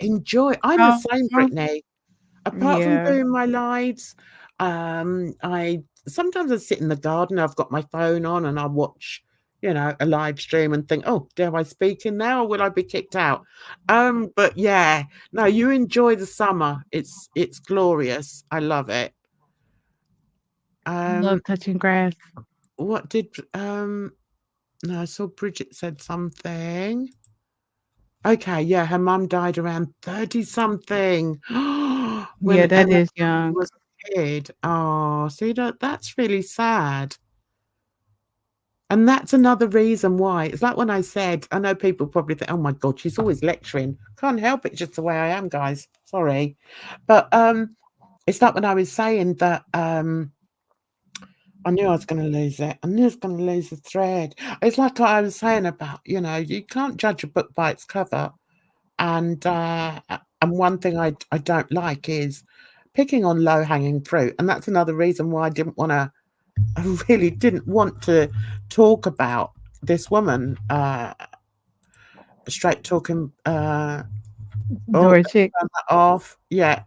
Enjoy. I'm the same, Brittany. Apart from Yeah. doing my lives, I sometimes I sit in the garden. I've got my phone on and I watch, you know, a live stream and think, oh, dare I speak in there or will I be kicked out? But yeah, no, you enjoy the summer. It's glorious. I love it. Love touching grass. What did no, I saw Bridget said something. Okay, yeah, her mum died around 30 something. Yeah, When that Ella is young. was a kid. Oh, see that's really sad. And that's another reason why. It's like when I said, I know people probably think, oh my God, she's always lecturing. Can't help it, just the way I am, guys. Sorry. But it's like when I was saying that I knew I was going to lose it. I knew I was going to lose the thread. It's like I was saying about, you know, you can't judge a book by its cover. And one thing I don't like is picking on low-hanging fruit. And that's another reason why I really didn't want to talk about this woman, straight talking, oh, Door chick. turn that off. Yeah,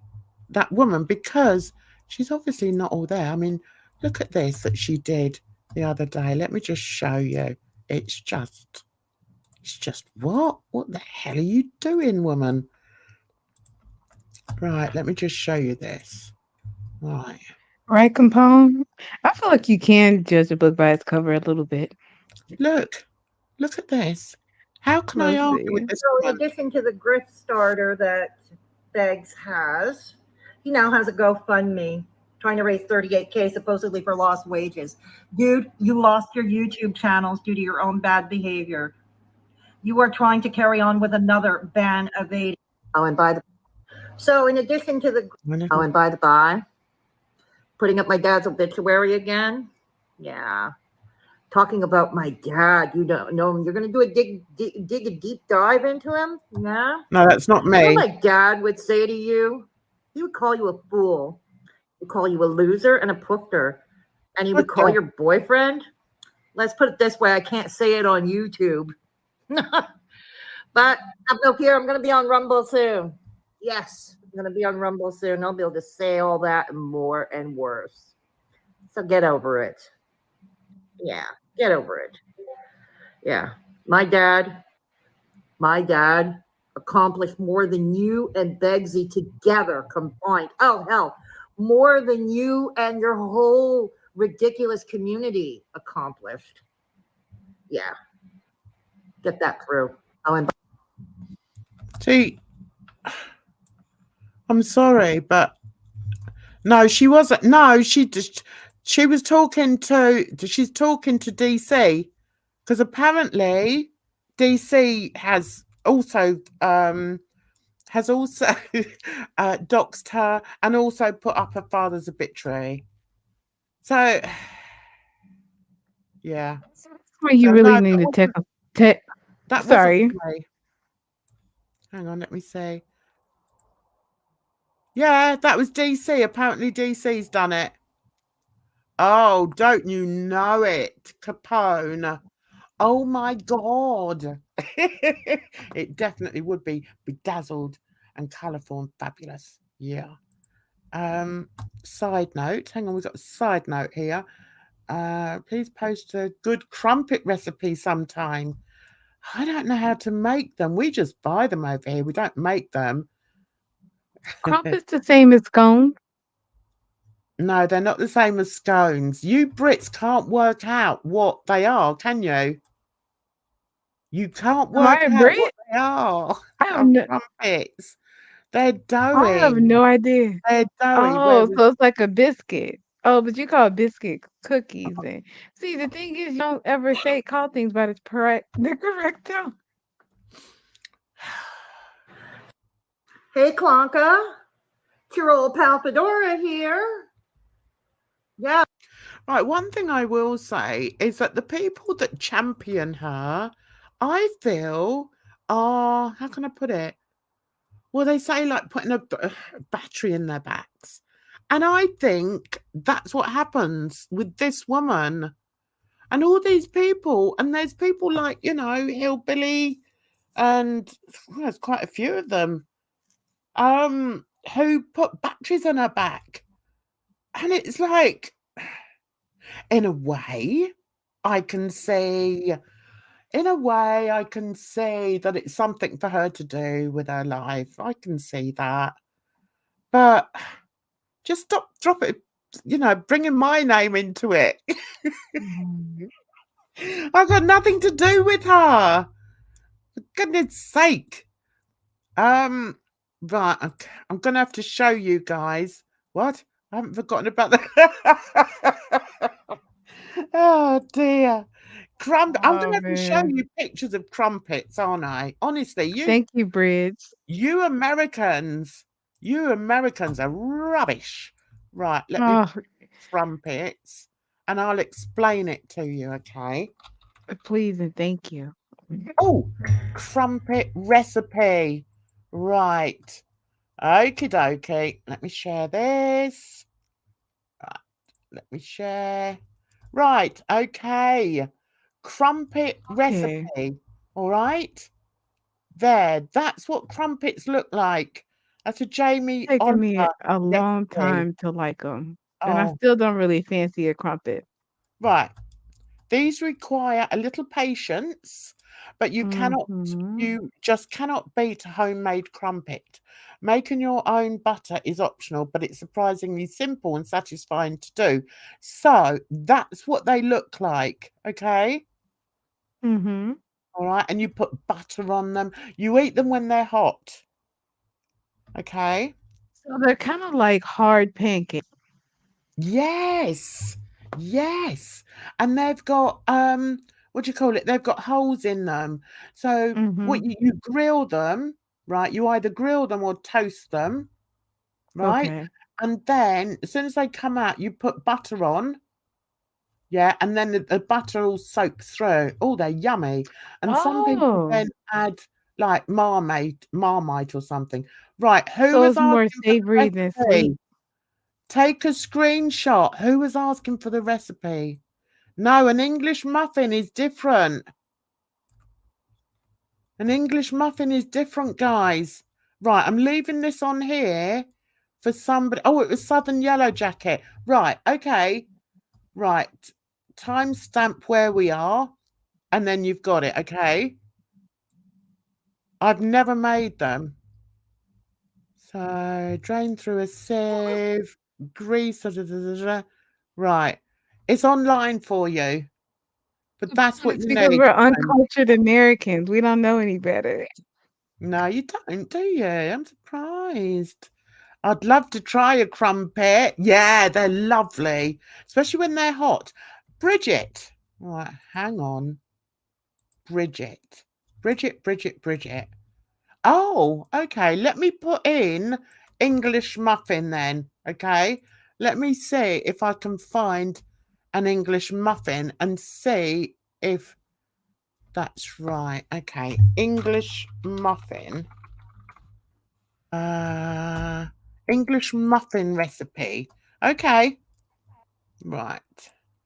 that woman, because she's obviously not all there. I mean, look at this that she did the other day. Let me just show you. It's just what? What the hell are you doing, woman? Right, let me just show you this. Right. Right, Capone? I feel like you can judge a book by its cover a little bit. Look at this. How can I Let's argue with see. this So, in woman? addition to the grift starter that Beggs has, he now has a GoFundMe trying to raise 38K supposedly for lost wages. Dude, you lost your YouTube channels due to your own bad behavior. You are trying to carry on with another ban evading. Oh, and by the in addition to the and by the by, putting up my dad's obituary again. Yeah. Talking about my dad, you don't know him. You're gonna do a dig a deep dive into him? Yeah. No, that's not You know me. what my dad would say to you? He would call you a fool. He would call you a loser and a poofter. And he would call your boyfriend. Let's put it this way, I can't say it on YouTube. But I'm up here, I'm gonna be on Rumble soon. Yes, I'm gonna be on Rumble soon. I'll be able to say all that and more and worse. So get over it. Yeah, get over it. Yeah. My dad accomplished more than you and Beggsy together combined. Oh, hell, more than you and your whole ridiculous community accomplished. Yeah. Get that through. Oh, and See, I'm sorry, but no, she wasn't. No, she was talking to. She's talking to DC because apparently DC has also doxed her and also put up her father's obituary. So yeah. That's where you So really no, need to take a that sorry. wasn't me. Hang on, let me see. Yeah, that was DC. Apparently DC's done it. Oh, don't you know it, Capone? Oh my God. It definitely would be bedazzled and colourful and fabulous. Yeah. Side note. Hang on, we've got a side note here. Please post a good crumpet recipe sometime. I don't know how to make them. We just buy them over here. We don't make them. Crumpet's the same as scone. No, they're not the same as scones. You Brits can't work out what they are, can you? You can't Am I work a out what Brit? they are. I have no, Crumpets. They're I have doughy. no idea. They're doughy. Oh, so it's like a biscuit. Oh, but you call biscuit cookies then. See, the thing is, you don't ever call things by the correct tone. hey, Klonka. your old Palpadora here. Yeah. Right. One thing I will say is that the people that champion her, I feel, are, how can I put it? Well, they say like putting a battery in their backs. And I think that's what happens with this woman and all these people. And there's people like, you know, Hillbilly, and there's quite a few of them who put batteries on her back. And it's like, in a way, I can say that it's something for her to do with her life. I can see that. But just drop it, you know, bringing my name into it. I've got nothing to do with her. For goodness sake. Right, I'm gonna have to show you guys. What? I haven't forgotten about that. Oh dear. I'm gonna have to show you pictures of crumpets, aren't I? Honestly, Thank you, Bridge. you Americans are rubbish. Right, let me crumpets and I'll explain it to you, okay? Please and thank you. Oh, crumpet recipe. Right. Okie dokie. Let me share this. Right. Let me share. Right. Okay. Crumpet recipe. All right. There. That's what crumpets look like. That's a Jamie It's taken me Oliver a long recipe. time to like them. And I Oh, still don't really fancy a crumpet. right. These require a little patience, but you just cannot beat a homemade crumpet. Making your own butter is optional, but it's surprisingly simple and satisfying to do. So that's what they look like, okay? All right, and you put butter on them. You eat them when they're hot, okay? So they're kind of like hard pancakes. Yes, yes. And they've got what do you call it? They've got holes in them. So what you grill them, right? You either grill them or toast them, right? Okay. And then as soon as they come out, you put butter on. Yeah, and then the butter all soaks through. Oh, they're yummy. And some people then add like marmite or something. Right, who So was it's more asking for the savory than sweet. recipe? Take a screenshot. Who was asking for the recipe? No, an English muffin is different. An English muffin is different, guys. Right, I'm leaving this on here for somebody. Oh, it was Southern Yellow Jacket. Right, okay. Right. Timestamp where we are. And then you've got it, okay? I've never made them. So, drain through a sieve, grease, right. It's online for you. But that's what you Because need. we're uncultured Americans. We don't know any better. No, you don't, do you? I'm surprised. I'd love to try a crumpet. Yeah, they're lovely, especially when they're hot. Bridget. Right, hang on. Bridget. Oh, okay. Let me put in English muffin then. Okay. Let me see if I can find an English muffin and see if that's right. Okay. English muffin. English muffin recipe. Okay. Right.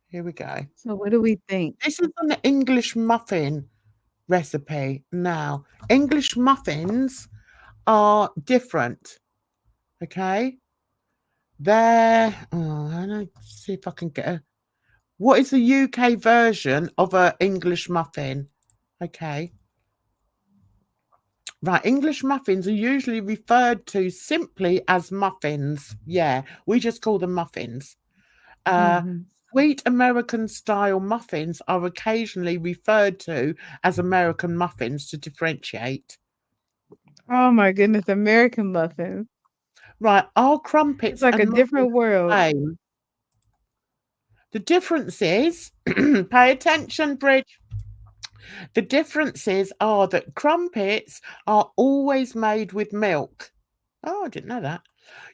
Here we go. So what do we think? This is an English muffin recipe. Now, English muffins are different. Okay. I don't see if I can get a. What is the UK version of an English muffin? Okay. Right, English muffins are usually referred to simply as muffins. Yeah, we just call them muffins. Sweet American style muffins are occasionally referred to as American muffins to differentiate. Oh my goodness, American muffins. Right, our crumpets It's like a and different world. same. The difference is, pay attention, Bridge. The differences are that crumpets are always made with milk. Oh, I didn't know that.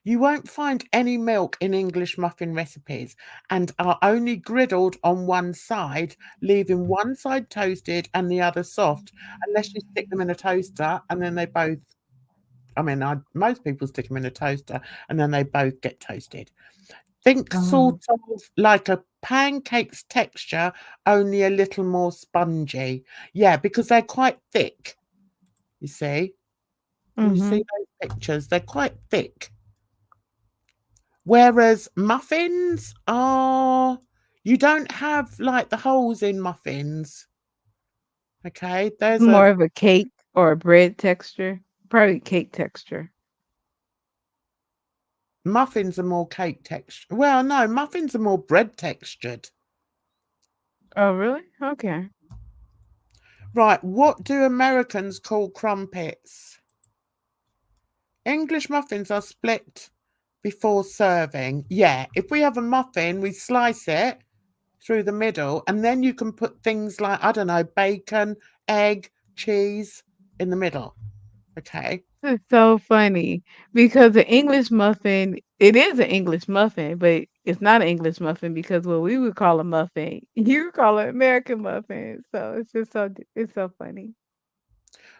You won't find any milk in English muffin recipes and are only griddled on one side, leaving one side toasted and the other soft, unless you stick them in a toaster and then they both, most people stick them in a toaster and then they both get toasted. Think sort of like a pancake's texture, only a little more spongy. Yeah, because they're quite thick. You see? Can you see those pictures? They're quite thick. Whereas muffins are, you don't have like the holes in muffins. Okay, there's More of a cake or a bread texture. Probably cake texture. muffins are more cake texture. Well, no, muffins are more bread textured. Oh, really? Okay. Right, what do Americans call crumpets? English muffins are split before serving. Yeah, if we have a muffin, we slice it through the middle, and then you can put things like, I don't know, bacon, egg, cheese in the middle. Okay. This is so funny because the English muffin, it is an English muffin, but it's not an English muffin because what we would call a muffin, you call it American muffin. So it's just it's so funny.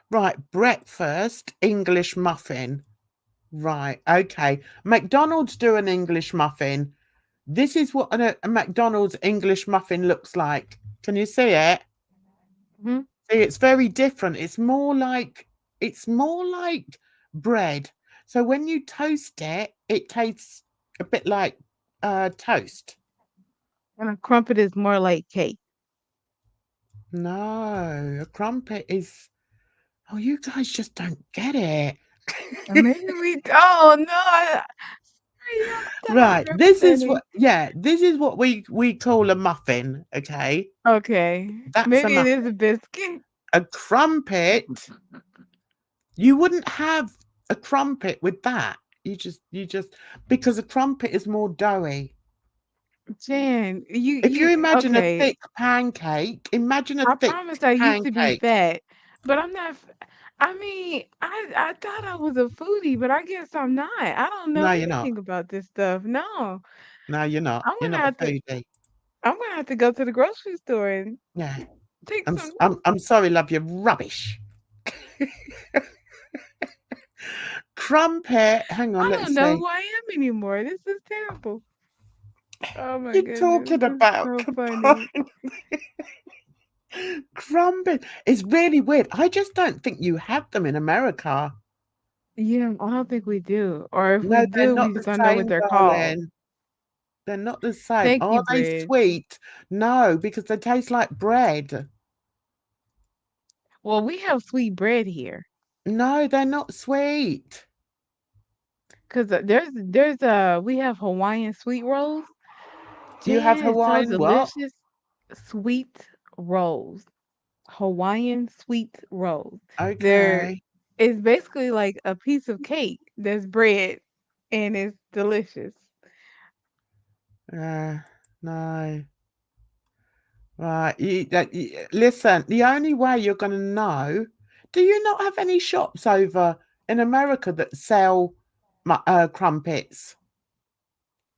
Right, breakfast, English muffin. Right, okay. McDonald's do an English muffin. This is what a McDonald's English muffin looks like. Can you see it? Hmm. See, it's very different. It's more like bread. So when you toast it, it tastes a bit like toast. And a crumpet is more like cake. No, a crumpet is. Oh, you guys just don't get it. And maybe oh no, sorry, I thought I was Right. This is representing. this is what we call a muffin, okay? Okay, That's a maybe it is muffin. a biscuit. A crumpet, you wouldn't have a crumpet with that. You just because a crumpet is more doughy. Jan, If you imagine a okay. thick pancake, imagine a I thick promise I used to be pancake. fat, but I'm not. I mean, I thought I was a foodie, but I guess I'm not. I don't know No, you're not. anything about this stuff. No, No, you're not. I'm You're gonna not a have to. foodie. I'm gonna have to go to the grocery store and Yeah. take I'm some s- I'm notes. I'm sorry, love, you're rubbish. Crumpet. Hang on, I don't let's know see. who I am anymore. This is terrible. Oh my You're goodness, talking this is about so funny. crumpet. It's really weird. I just don't think you have them in America. Yeah, I don't think we do, or if we No, they're do, we not just the don't know what same, they're called. darling. They're not the same. Thank you, Are they bread. sweet? No, because they taste like bread. Well, we have sweet bread here. No, they're not sweet. Cause we have Hawaiian sweet rolls. You have Jan, it's so Hawaiian what? delicious. Sweet rolls. Hawaiian sweet rolls. They're Okay. it's basically like a piece of cake that's bread and it's delicious. No. Right. Listen, the only way you're going to know, do you not have any shops over in America that sell crumpets?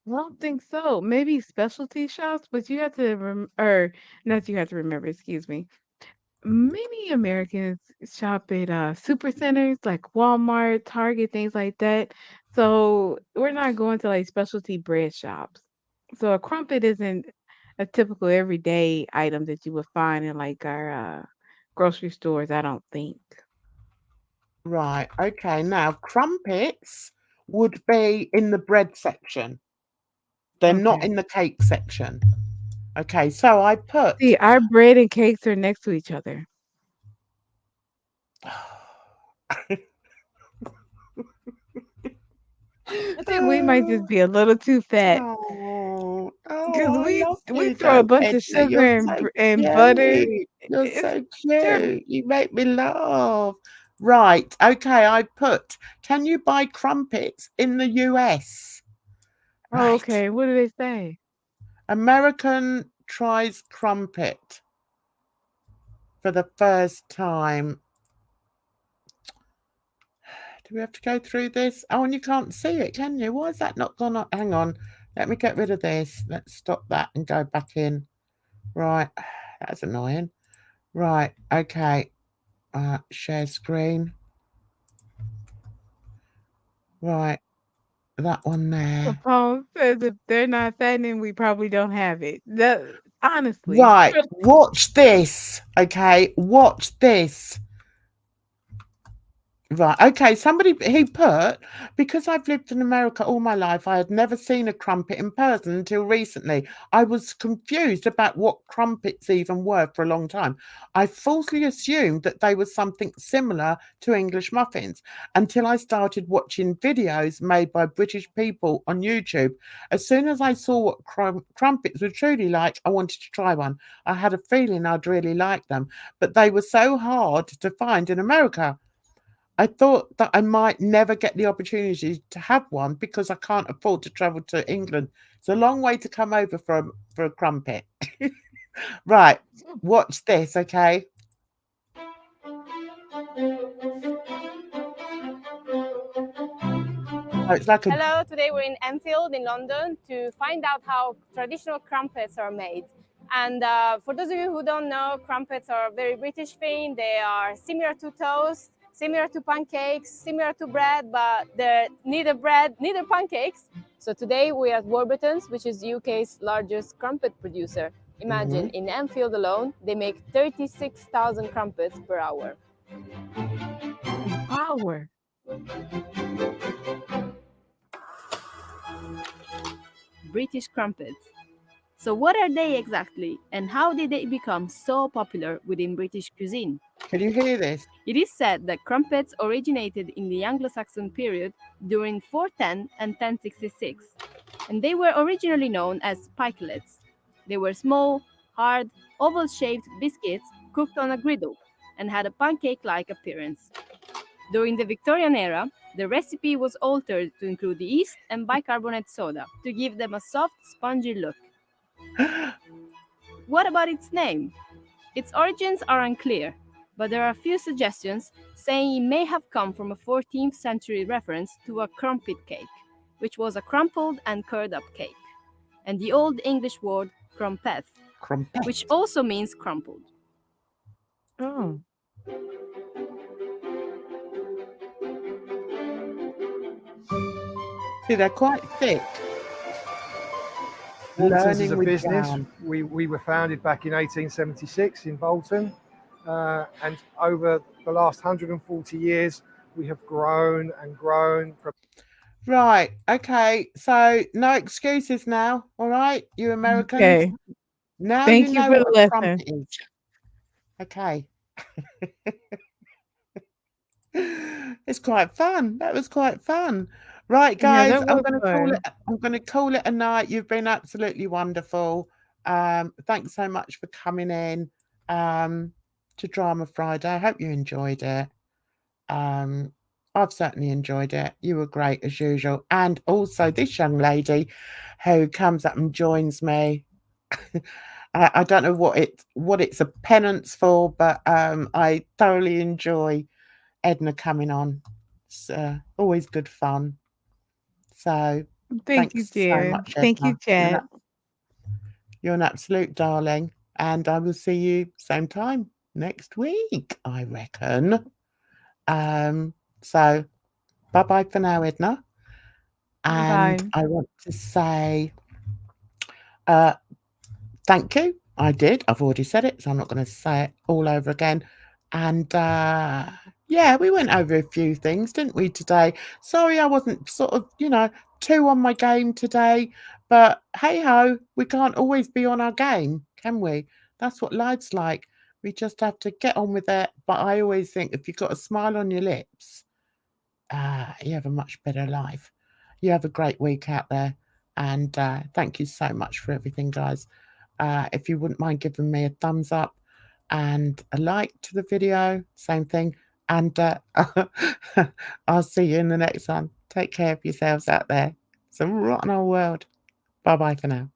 I don't think so. Maybe specialty shops, but you have to or not you have to remember, excuse me. Many Americans shop at super centers like Walmart, Target, things like that. So we're not going to like specialty bread shops. So a crumpet isn't a typical everyday item that you would find in like our grocery stores, I don't think. Right. Okay. Now, crumpets would be in the bread section. They're not Okay. in the cake section. Okay. So I put. See, our bread and cakes are next to each other. I think we might just be a little too fat Oh, because I love we you throw a though, bunch of Edna. sugar You're and so and butter. cute. You're It's so terrible. cute. You make me laugh. Right. Okay. I put, can you buy crumpets in the US? Oh, Right. okay. What do they say? American tries crumpet for the first time. Do we have to go through this? Oh, and you can't see it, can you? Why is that not gone on? Hang on. Let me get rid of this. Let's stop that and go back in. Right. That's annoying. Right. Okay. Share screen. Right. That one there. The phone says if they're not signing, we probably don't have it. Honestly. Right. Watch this. Okay. Watch this. Right. Okay. Somebody he put, because I've lived in America all my life, I had never seen a crumpet in person until recently. I was confused about what crumpets even were for a long time. I falsely assumed that they were something similar to English muffins until I started watching videos made by British people on YouTube. As soon as I saw what crumpets were truly like, I wanted to try one. I had a feeling I'd really like them, but they were so hard to find in America. I thought that I might never get the opportunity to have one because I can't afford to travel to England. It's a long way to come over for a crumpet. Right, watch this, okay? Oh, it's like a Hello, today we're in Enfield in London to find out how traditional crumpets are made. And for those of you who don't know, crumpets are a very British thing. They are similar to toast, similar to pancakes, similar to bread, but they're neither bread, neither pancakes. So today we're at Warburton's, which is UK's largest crumpet producer. Imagine, in Enfield alone, they make 36,000 crumpets per hour. Power. British crumpets. So what are they exactly, and how did they become so popular within British cuisine? Can you hear this? It is said that crumpets originated in the Anglo-Saxon period during 410 and 1066, and they were originally known as pikelets. They were small, hard, oval-shaped biscuits cooked on a griddle and had a pancake-like appearance. During the Victorian era, the recipe was altered to include yeast and bicarbonate soda to give them a soft, spongy look. What about its name? Its origins are unclear, but there are a few suggestions saying it may have come from a 14th century reference to a crumpet cake, which was a crumpled and curd up cake, and the Old English word crumpet, which also means crumpled. Oh. See, they're quite thick. Bolton's is a Learning with business. jam. We were founded back in 1876 in Bolton, and over the last 140 years, we have grown and grown. Right, okay, so no excuses now, all right, you Americans? Okay. Now Thank you you know for the what a lesson. crumpet is. Okay. It's quite fun. That was quite fun. Right, Yeah, guys, that I'm was gonna call it a night. You've been absolutely wonderful. Thanks so much for coming in to Drama Friday. I hope you enjoyed it. I've certainly enjoyed it. You were great as usual. And also this young lady who comes up and joins me. I don't know what it's a penance for, but I thoroughly enjoy Edna coming on. It's always good fun. So Thank you, thanks so Jen. much, Thank you, Edna. chat. You're an absolute darling. And I will see you same time next week, I reckon. So bye-bye for now, Edna. And Bye. I want to say thank you. I did. I've already said it, so I'm not going to say it all over again. And yeah, we went over a few things, didn't we, today? Sorry I wasn't sort of, too on my game today. But hey-ho, we can't always be on our game, can we? That's what life's like. We just have to get on with it. But I always think if you've got a smile on your lips, you have a much better life. You have a great week out there. And thank you so much for everything, guys. If you wouldn't mind giving me a thumbs up and a like to the video, same thing. And I'll see you in the next one. Take care of yourselves out there. It's a rotten old world. Bye-bye for now.